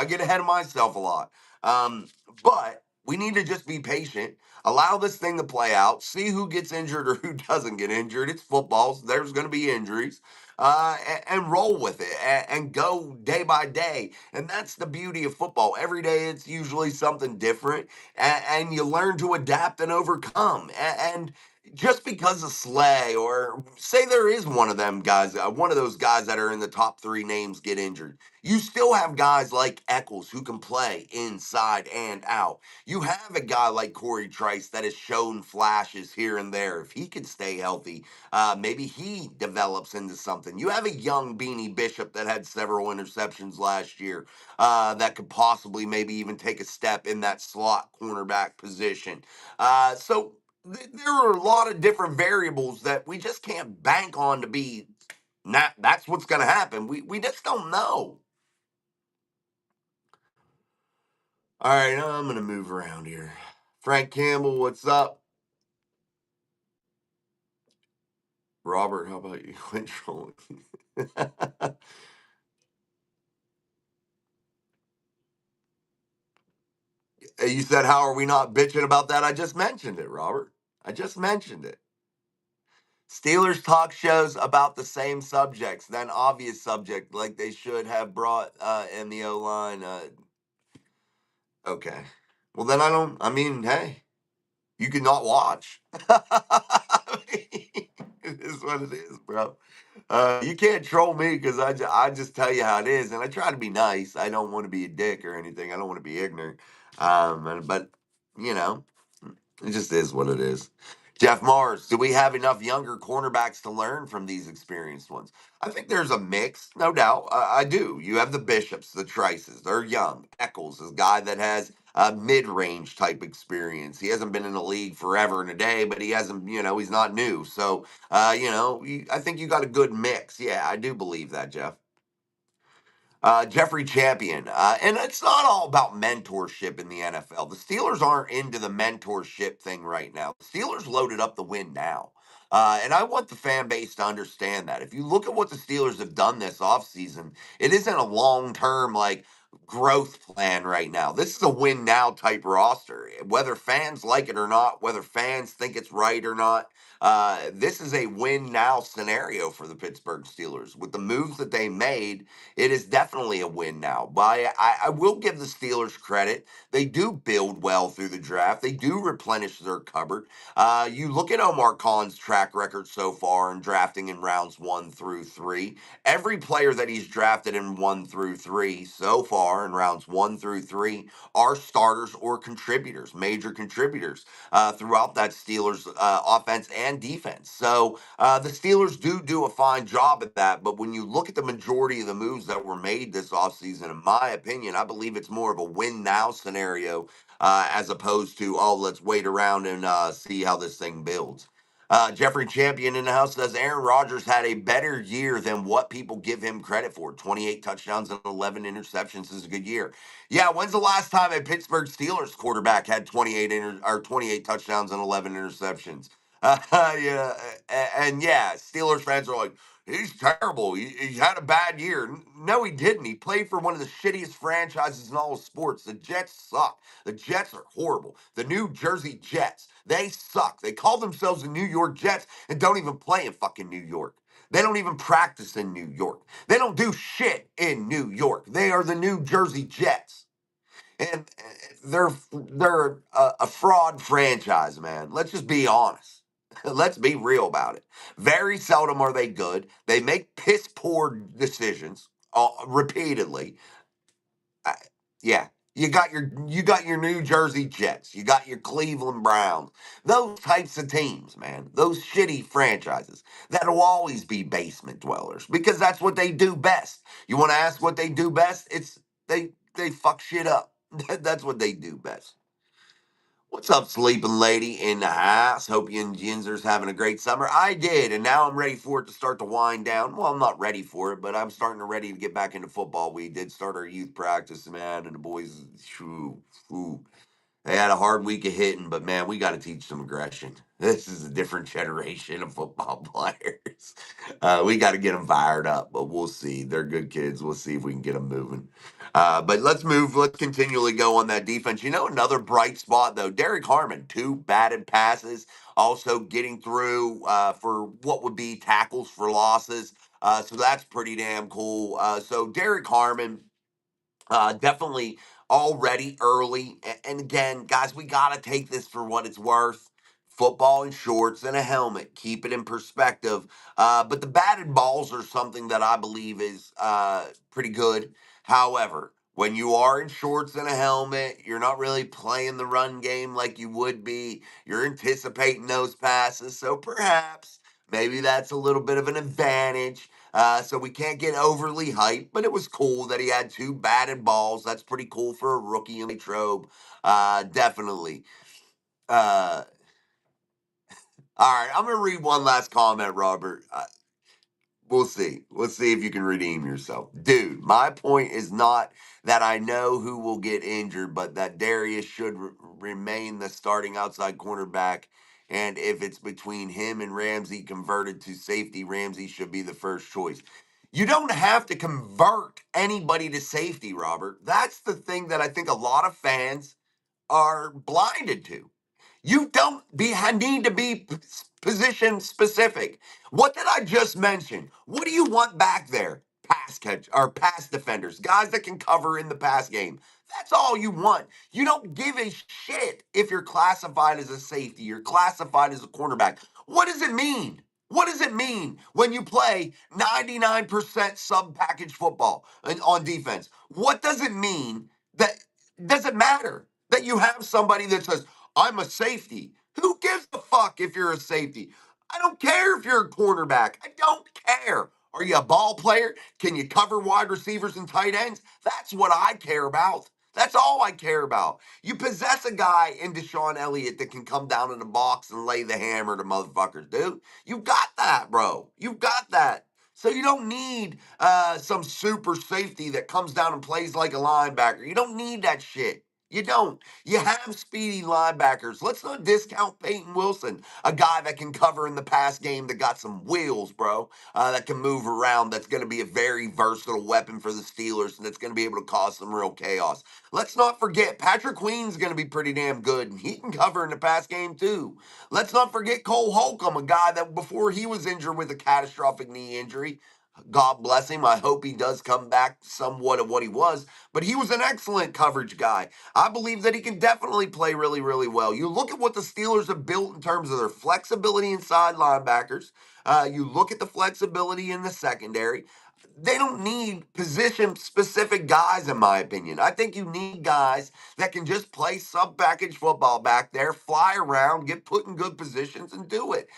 get ahead of myself a lot. But we need to just be patient, allow this thing to play out, see who gets injured or who doesn't get injured. It's football, so there's going to be injuries. And roll with it and go day by day. And that's the beauty of football. Every day it's usually something different, and you learn to adapt and overcome. And just because of Slay, or say there is one of them guys, one of those guys that are in the top three names get injured, you still have guys like Eccles who can play inside and out. You have a guy like Corey Trice that has shown flashes here and there. If he could stay healthy, maybe he develops into something. You have a young Beanie Bishop that had several interceptions last year that could possibly maybe even take a step in that slot cornerback position. There are a lot of different variables that we just can't bank on to be not that's what's going to happen. We just don't know. All right, I'm going to move around here. Frank Campbell, what's up? Robert, how about you? Quit trolling. You said, how are we not bitching about that? I just mentioned it, Robert. I just mentioned it. Steelers talk shows about the same subjects, then obvious subject, like they should have brought in the O line. Okay. Well, then I mean, hey, you can not watch. It is what it is, bro. You can't troll me because I just tell you how it is, and I try to be nice. I don't want to be a dick or anything. I don't want to be ignorant. But you know, it just is what it is. Jeff Mars, do we have enough younger cornerbacks to learn from these experienced ones? I think there's a mix, no doubt. I do. You have the Bishops, the Trices. They're young. Eccles is a guy that has mid-range type experience. He hasn't been in the league forever and a day, but he hasn't, he's not new. So, I think you got a good mix. Yeah, I do believe that, Jeff. Jeffrey Champion. And it's not all about mentorship in the NFL. The Steelers aren't into the mentorship thing right now. The Steelers loaded up the win now. And I want the fan base to understand that. If you look at what the Steelers have done this offseason, it isn't a long term, growth plan right now. This is a win now type roster. Whether fans like it or not, whether fans think it's right or not, this is a win now scenario for the Pittsburgh Steelers. With the moves that they made, it is definitely a win now. But I will give the Steelers credit. They do build well through the draft. They do replenish their cupboard. You look at Omar Khan's track record so far in drafting in rounds 1 through 3. Every player that he's drafted in 1 through 3 so far in rounds 1 through 3 are starters or contributors, major contributors throughout that Steelers offense and defense. So the Steelers do a fine job at that. But when you look at the majority of the moves that were made this offseason, in my opinion, I believe it's more of a win now scenario as opposed to, oh, let's wait around and see how this thing builds. Jeffrey Champion in the house says Aaron Rodgers had a better year than what people give him credit for. 28 touchdowns and 11 interceptions is a good year. Yeah, when's the last time a Pittsburgh Steelers quarterback had 28 touchdowns and 11 interceptions? Yeah, and yeah, Steelers fans are like, he's terrible. He had a bad year. No, he didn't. He played for one of the shittiest franchises in all of sports. The Jets suck. The Jets are horrible. The New Jersey Jets, they suck. They call themselves the New York Jets and don't even play in fucking New York. They don't even practice in New York. They don't do shit in New York. They are the New Jersey Jets. And they're a fraud franchise, man. Let's just be honest. Let's be real about it. Very seldom are they good. They make piss poor decisions repeatedly. Uh, yeah, you got your New Jersey Jets. You got your Cleveland Browns. Those types of teams, man. Those shitty franchises that'll always be basement dwellers because that's what they do best. You want to ask what they do best? It's they fuck shit up. That's what they do best. What's up, sleeping lady in the house? Hope you and Ginzer's having a great summer. I did, and now I'm ready for it to start to wind down. Well, I'm not ready for it, but I'm starting to ready to get back into football. We did start our youth practice, man, and the boys, whew, they had a hard week of hitting, but man, we got to teach some aggression. This is a different generation of football players. We got to get them fired up, but we'll see. They're good kids. We'll see if we can get them moving. But let's move. Let's continually go on that defense. Another bright spot, though. Derek Harmon, 2 batted passes, also getting through for what would be tackles for losses. So that's pretty damn cool. So Derek Harmon, definitely already early. And again, guys, we got to take this for what it's worth. Football in shorts and a helmet. Keep it in perspective. But the batted balls are something that I believe is pretty good. However, when you are in shorts and a helmet, you're not really playing the run game like you would be. You're anticipating those passes. So perhaps maybe that's a little bit of an advantage. So we can't get overly hyped, but it was cool that he had 2 batted balls. That's pretty cool for a rookie in Latrobe. Definitely. Uh, all right, I'm going to read one last comment, Robert. We'll see. Let's see if you can redeem yourself. Dude, my point is not that I know who will get injured, but that Darius should remain the starting outside cornerback. And if it's between him and Ramsey converted to safety, Ramsey should be the first choice. You don't have to convert anybody to safety, Robert. That's the thing that I think a lot of fans are blinded to. You don't need to be position specific. What did I just mention? What do you want back there? Pass catch or pass defenders, guys that can cover in the pass game. That's all you want. You don't give a shit if you're classified as a safety, you're classified as a cornerback. What does it mean? What does it mean when you play 99% sub package football on defense? What does it mean that does it matter that you have somebody that says, I'm a safety? Who gives a fuck if you're a safety? I don't care if you're a cornerback. I don't care. Are you a ball player? Can you cover wide receivers and tight ends? That's what I care about. That's all I care about. You possess a guy in Deshaun Elliott that can come down in the box and lay the hammer to motherfuckers, dude. You got that, bro. You got that. So you don't need some super safety that comes down and plays like a linebacker. You don't need that shit. You don't. You have speedy linebackers. Let's not discount Peyton Wilson, a guy that can cover in the pass game that got some wheels, bro, that can move around, that's going to be a very versatile weapon for the Steelers, and that's going to be able to cause some real chaos. Let's not forget, Patrick Queen's going to be pretty damn good, and he can cover in the pass game too. Let's not forget Cole Holcomb, a guy that before he was injured with a catastrophic knee injury, God bless him. I hope he does come back somewhat of what he was, but he was an excellent coverage guy. I believe that he can definitely play really, really well. You look at what the Steelers have built in terms of their flexibility inside linebackers. You look at the flexibility in the secondary. They don't need position specific guys, in my opinion. I think you need guys that can just play sub package football back there, fly around, get put in good positions, and do it.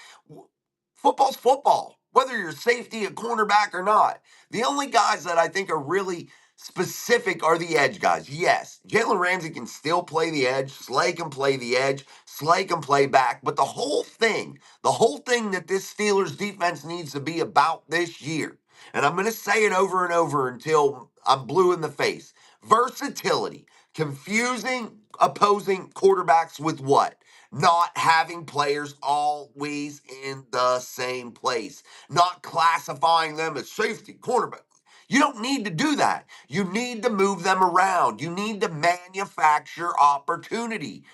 Football's football, whether you're safety, a cornerback, or not. The only guys that I think are really specific are the edge guys. Yes, Jalen Ramsey can still play the edge. Slay can play the edge. Slay can play back. But the whole thing that this Steelers defense needs to be about this year, and I'm going to say it over and over until I'm blue in the face. Versatility. Confusing opposing quarterbacks with what? Not having players always in the same place. Not classifying them as safety, cornerback. You don't need to do that. You need to move them around. You need to manufacture opportunity.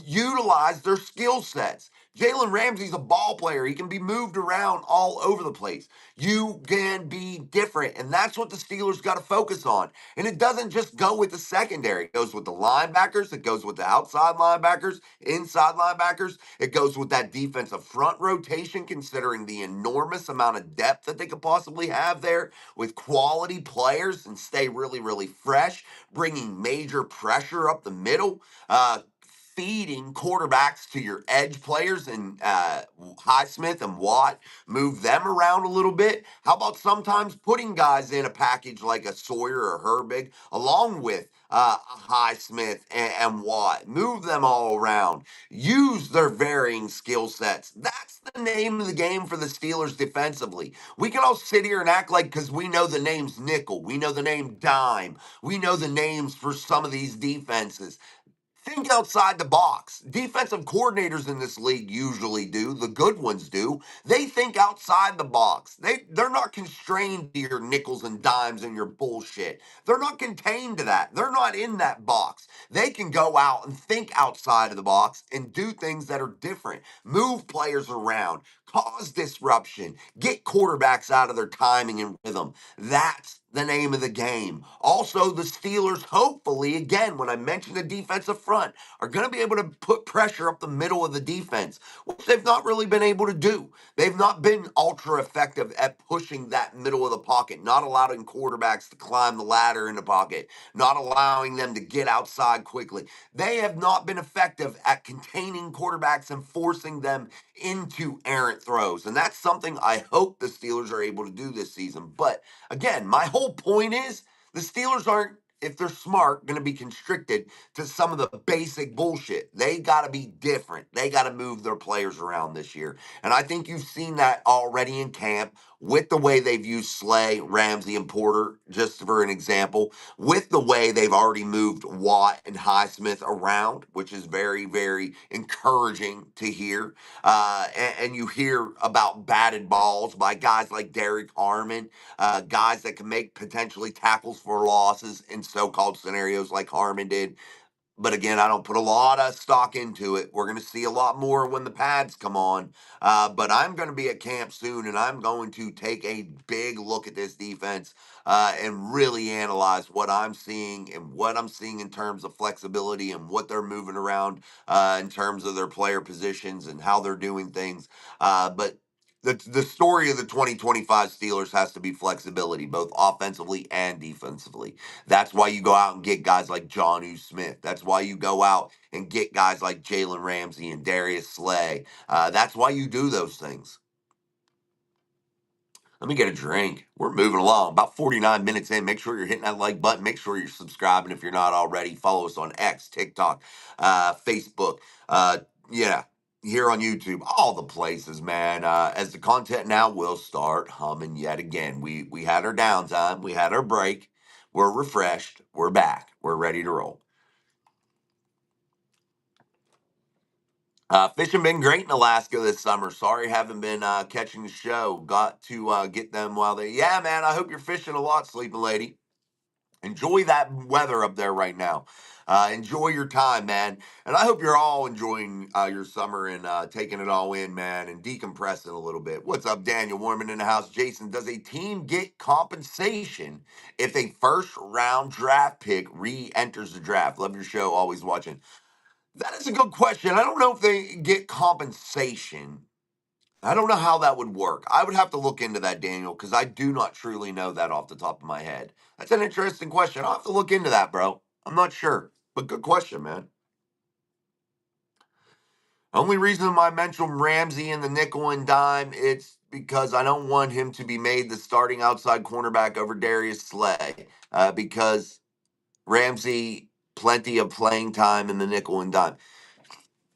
Utilize their skill sets. Jalen Ramsey's a ball player. He can be moved around all over the place. You can be different, and that's what the Steelers got to focus on. And it doesn't just go with the secondary. It goes with the linebackers. It goes with the outside linebackers, inside linebackers. It goes with that defensive front rotation, considering the enormous amount of depth that they could possibly have there with quality players and stay really, really fresh, bringing major pressure up the middle. Feeding quarterbacks to your edge players and Highsmith and Watt, move them around a little bit. How about sometimes putting guys in a package like a Sawyer or Herbig along with Highsmith and Watt? Move them all around. Use their varying skill sets. That's the name of the game for the Steelers defensively. We can all sit here and act like because we know the names nickel, we know the name dime, we know the names for some of these defenses. Think outside the box. Defensive coordinators in this league usually do. The good ones do. They think outside the box. They're not constrained to your nickels and dimes and your bullshit. They're not contained to that. They're not in that box. They can go out and think outside of the box and do things that are different. Move players around, cause disruption, get quarterbacks out of their timing and rhythm. That's the name of the game. Also, the Steelers, hopefully, again, when I mention the defensive front, are going to be able to put pressure up the middle of the defense, which they've not really been able to do. They've not been ultra effective at pushing that middle of the pocket, not allowing quarterbacks to climb the ladder in the pocket, not allowing them to get outside quickly. They have not been effective at containing quarterbacks and forcing them into errant throws. And that's something I hope the Steelers are able to do this season. But again, my whole point is the Steelers aren't, if they're smart, going to be constricted to some of the basic bullshit. They got to be different. They got to move their players around this year. And I think you've seen that already in camp with the way they've used Slay, Ramsey, and Porter, just for an example, with the way they've already moved Watt and Highsmith around, which is very, very encouraging to hear. And you hear about batted balls by guys like Derek Harmon, guys that can make potentially tackles for losses in so-called scenarios like Harmon did. But again, I don't put a lot of stock into it. We're going to see a lot more when the pads come on. But I'm going to be at camp soon, and I'm going to take a big look at this defense and really analyze what I'm seeing and what I'm seeing in terms of flexibility and what they're moving around in terms of their player positions and how they're doing things. But the story of the 2025 Steelers has to be flexibility, both offensively and defensively. That's why you go out and get guys like John Smith. That's why you go out and get guys like Jalen Ramsey and Darius Slay. That's why you do those things. Let me get a drink. We're moving along. About 49 minutes in. Make sure you're hitting that like button. Make sure you're subscribing if you're not already. Follow us on X, TikTok, Facebook. Yeah, here on YouTube. All the places, man. As the content now will start humming yet again. We had our downtime. We had our break. We're refreshed. We're back. We're ready to roll. Fishing been great in Alaska this summer. Sorry, haven't been catching the show. Got to get them while they. Yeah, man. I hope you're fishing a lot, sleeping lady. Enjoy that weather up there right now. Enjoy your time, man. And I hope you're all enjoying your summer and taking it all in, man, and decompressing a little bit. What's up, Daniel Warman in the house? Jason, does a team get compensation if a first round draft pick re enters the draft? Love your show. Always watching. That is a good question. I don't know if they get compensation. I don't know how that would work. I would have to look into that, Daniel, because I do not truly know that off the top of my head. That's an interesting question. I'll have to look into that, bro. I'm not sure, but good question, man. Only reason I mentioned Ramsey in the nickel and dime, it's because I don't want him to be made the starting outside cornerback over Darius Slay, because Ramsey, plenty of playing time in the nickel and dime.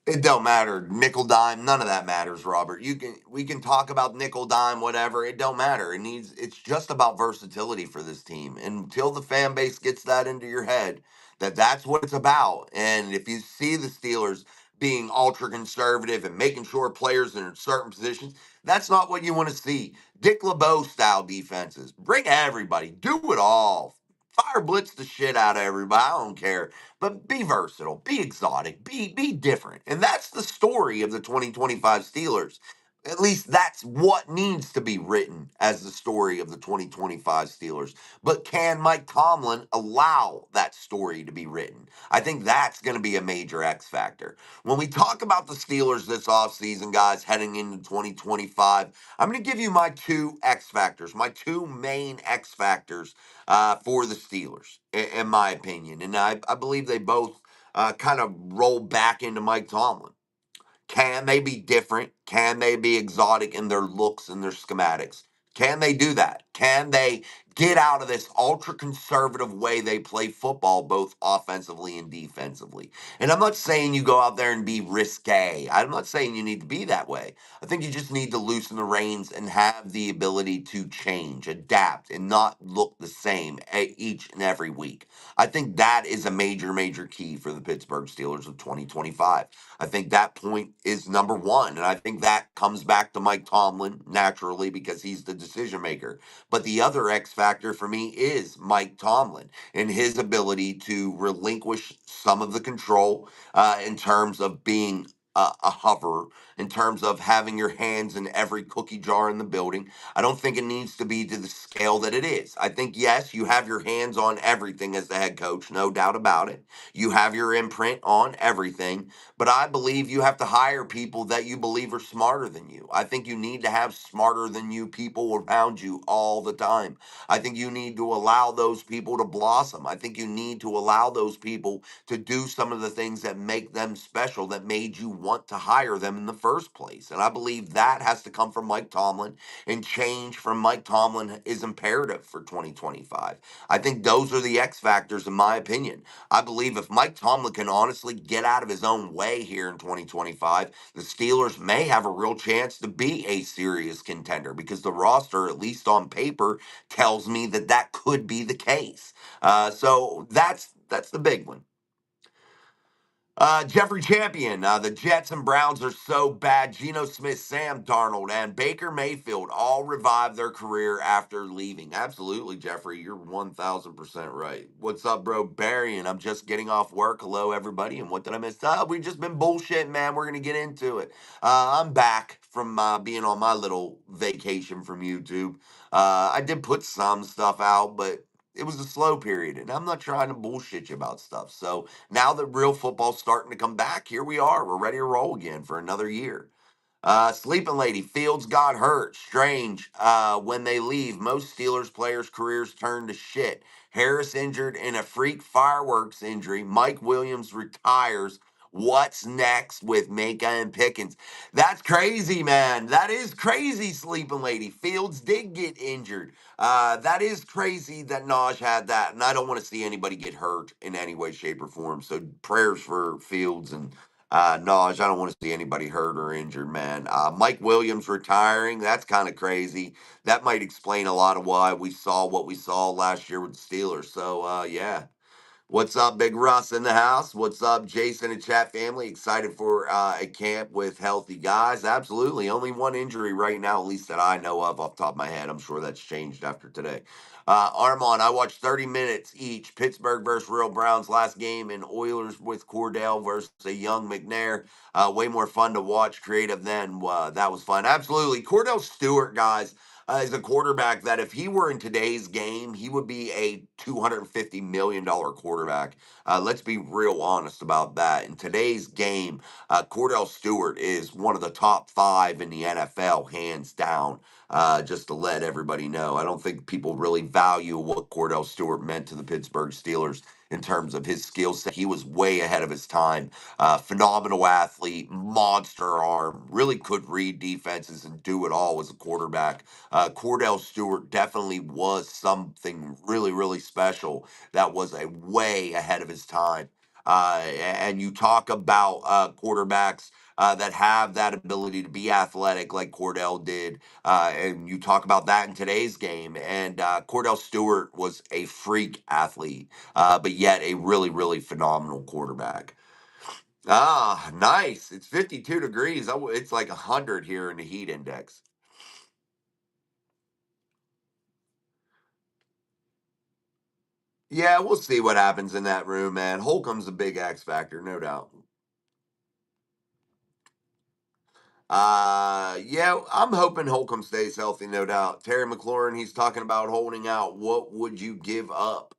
It don't matter. Nickel dime, none of that matters, Robert. We can talk about nickel dime, whatever. It don't matter. It's just about versatility for this team. And until the fan base gets that into your head, that's what it's about. And if you see the Steelers being ultra conservative and making sure players are in certain positions, that's not what you want to see. Dick LeBeau style defenses. Bring everybody. Do it all. Fire blitz the shit out of everybody. I don't care, but be versatile, be exotic, be different. And that's the story of the 2025 Steelers. At least that's what needs to be written as the story of the 2025 Steelers. But can Mike Tomlin allow that story to be written? I think that's going to be a major X factor. When we talk about the Steelers this offseason, guys, heading into 2025, I'm going to give you my two X factors, my two main X factors for the Steelers, in my opinion. And I believe they both kind of roll back into Mike Tomlin. Can they be different? Can they be exotic in their looks and their schematics? Can they do that? Can they get out of this ultra conservative way they play football, both offensively and defensively? And I'm not saying you go out there and be risque. I'm not saying you need to be that way. I think you just need to loosen the reins and have the ability to change, adapt, and not look the same each and every week. I think that is a major, major key for the Pittsburgh Steelers of 2025. I think that point is number one. And I think that comes back to Mike Tomlin naturally because he's the decision maker. But the other X factor for me is Mike Tomlin and his ability to relinquish some of the control in terms of being a hover, in terms of having your hands in every cookie jar in the building. I don't think it needs to be to the scale that it is. I think, yes, you have your hands on everything as the head coach, no doubt about it. You have your imprint on everything, but I believe you have to hire people that you believe are smarter than you. I think you need to have smarter than you people around you all the time. I think you need to allow those people to blossom. I think you need to allow those people to do some of the things that make them special, that made you want to hire them in the first place. And I believe that has to come from Mike Tomlin, and change from Mike Tomlin is imperative for 2025. I think those are the X factors, in my opinion. I believe if Mike Tomlin can honestly get out of his own way here in 2025, the Steelers may have a real chance to be a serious contender because the roster, at least on paper, tells me that that could be the case. So that's the big one. Jeffrey Champion, the Jets and Browns are so bad. Geno Smith, Sam Darnold, and Baker Mayfield all revived their career after leaving. Absolutely, Jeffrey. You're 1000% right. What's up, bro? Barry, and I'm just getting off work. Hello, everybody. And what did I miss? We've just been bullshitting, man. We're going to get into it. I'm back from being on my little vacation from YouTube. I did put some stuff out, but it was a slow period, and I'm not trying to bullshit you about stuff. So, now that real football's starting to come back, here we are. We're ready to roll again for another year. Sleeping Lady, Fields got hurt. Strange. When they leave, most Steelers players' careers turn to shit. Harris injured in a freak fireworks injury. Mike Williams retires. What's next with Minka and Pickens? That's crazy, man. That is crazy, Sleeping Lady. Fields did get injured. That is crazy that Naj had that, and I don't want to see anybody get hurt in any way, shape, or form. So prayers for Fields and Naj. I don't want to see anybody hurt or injured, man. Mike Williams retiring, that's kind of crazy. That might explain a lot of why we saw what we saw last year with the Steelers. So, yeah. What's up, Big Russ in the house? What's up, Jason and chat family? Excited for a camp with healthy guys? Absolutely. Only one injury right now, at least that I know of off the top of my head. I'm sure that's changed after today. Armand, I watched 30 minutes each. Pittsburgh versus Real Browns last game, and Oilers with Cordell versus a young McNair. Way more fun to watch. Creative then. That was fun. Absolutely. Cordell Stewart, guys, is a quarterback that if he were in today's game, he would be a $250 million quarterback. Let's be real honest about that. In today's game, Cordell Stewart is one of the top five in the NFL, hands down. Just to let everybody know, I don't think people really value what Cordell Stewart meant to the Pittsburgh Steelers in terms of his skill set. He was way ahead of his time. Phenomenal athlete, monster arm, really could read defenses and do it all as a quarterback. Cordell Stewart definitely was something really, really special that was a way ahead of his time. And you talk about quarterbacks that have that ability to be athletic like Cordell did. And you talk about that in today's game. And Cordell Stewart was a freak athlete, but yet a really, really phenomenal quarterback. Ah, nice. It's 52 degrees. It's like 100 here in the heat index. Yeah, we'll see what happens in that room, man. Holcomb's a big X factor, no doubt. Yeah, I'm hoping Holcomb stays healthy, no doubt. Terry McLaurin, he's talking about holding out. What would you give up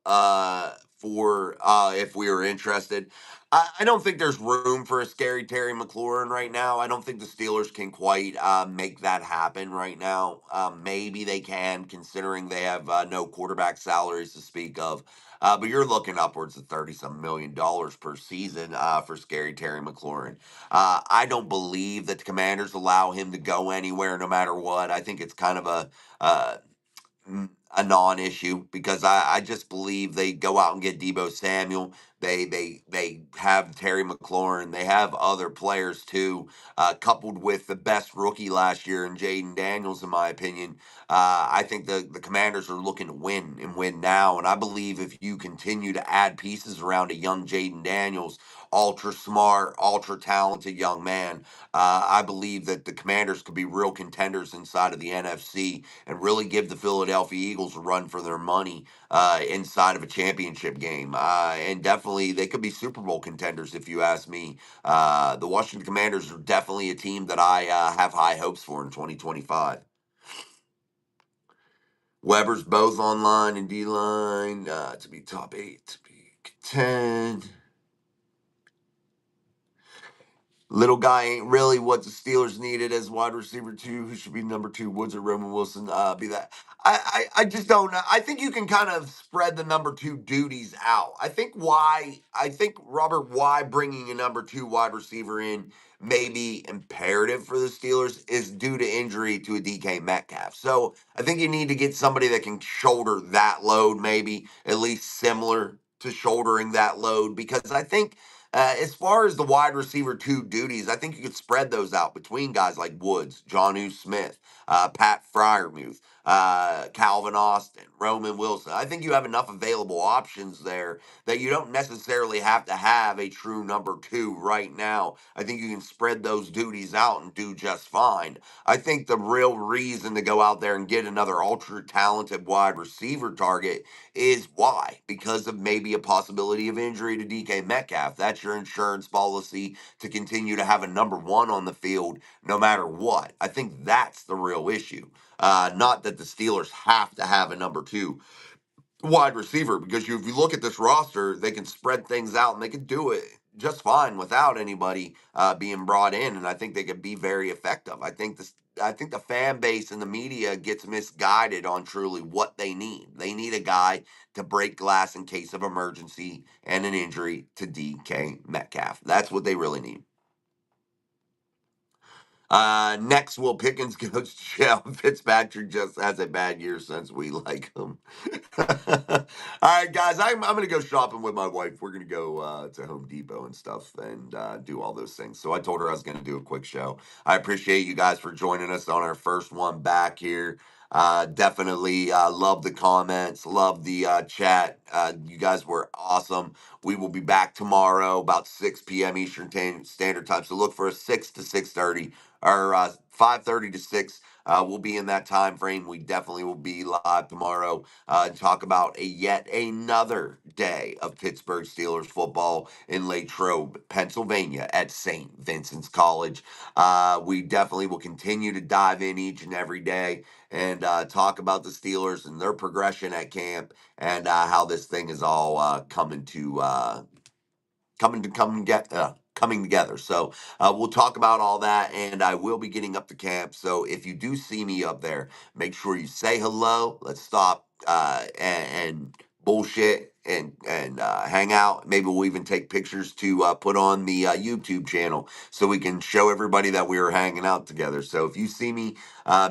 for if we were interested? I don't think there's room for a scary Terry McLaurin right now. I don't think the Steelers can quite make that happen right now. Maybe they can, considering they have no quarterback salaries to speak of. But you're looking upwards of 30 some $1 million per season for scary Terry McLaurin. I don't believe that the Commanders allow him to go anywhere, no matter what. I think it's kind of uh, a non-issue because I just believe they go out and get Debo Samuel. They have Terry McLaurin. They have other players too, coupled with the best rookie last year in Jaden Daniels, in my opinion. I think the Commanders are looking to win and win now. And I believe if you continue to add pieces around a young Jaden Daniels, ultra smart, ultra talented young man, I believe that the Commanders could be real contenders inside of the NFC and really give the Philadelphia Eagles a run for their money inside of a championship game. And definitely, they could be Super Bowl contenders, if you ask me. The Washington Commanders are definitely a team that I have high hopes for in 2025. Weber's both online and D line to be top 8, to be 10. Little guy ain't really what the Steelers needed as wide receiver two. Who should be number two? Woods or Roman Wilson? Be that. I just don't know. I think you can kind of spread the number two duties out. I think Robert Y bringing a number two wide receiver in may be imperative for the Steelers is due to injury to a DK Metcalf. So I think you need to get somebody that can shoulder that load, maybe at least similar to shouldering that load, because I think As far as the wide receiver two duties, I think you could spread those out between guys like Woods, Jonnu Smith, Pat Fryermuth, Calvin Austin, Roman Wilson. I think you have enough available options there that you don't necessarily have to have a true number two right now. I think you can spread those duties out and do just fine. I think the real reason to go out there and get another ultra talented wide receiver target is why? Because of maybe a possibility of injury to DK Metcalf. That's your insurance policy to continue to have a number one on the field no matter what. I think that's the real issue. Not that the Steelers have to have a number two wide receiver, because if you look at this roster, they can spread things out and they can do it just fine without anybody being brought in, and I think they could be very effective. I think the fan base and the media gets misguided on truly what they need. They need a guy to break glass in case of emergency and an injury to DK Metcalf. That's what they really need. Next, Will Pickens goes to jail. Fitzpatrick just has a bad year since we like him. All right, guys, I'm going to go shopping with my wife. We're going to go to Home Depot and stuff and do all those things. So I told her I was going to do a quick show. I appreciate you guys for joining us on our first one back here. Definitely love the comments, love the chat. You guys were awesome. We will be back tomorrow about 6 p.m. Eastern Standard Time. So look for a 6 to 6:30 or 5:30 to 6. We'll be in that time frame. We definitely will be live tomorrow and talk about yet another day of Pittsburgh Steelers football in Latrobe, Pennsylvania at St. Vincent's College. We definitely will continue to dive in each and every day and talk about the Steelers and their progression at camp and how this thing is all coming together. So we'll talk about all that, and I will be getting up to camp. So if you do see me up there, make sure you say hello. Let's stop and bullshit and hang out. Maybe we'll even take pictures to put on the YouTube channel so we can show everybody that we were hanging out together. So if you see me,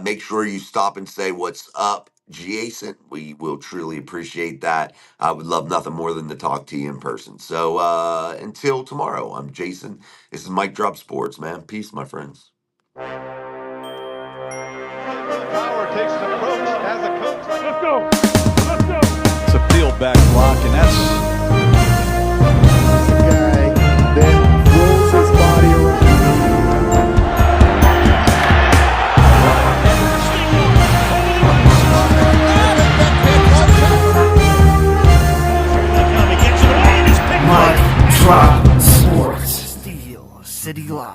make sure you stop and say what's up, Jason. We will truly appreciate that. I would love nothing more than to talk to you in person. So until tomorrow, I'm Jason. This is Mike Drop Sports, man. Peace, my friends. Power takes an approach as a coach. Let's go. Let's go. It's a field back block, and that's The guy that rolls his body around. Mike Drop Sports. Steel City Live.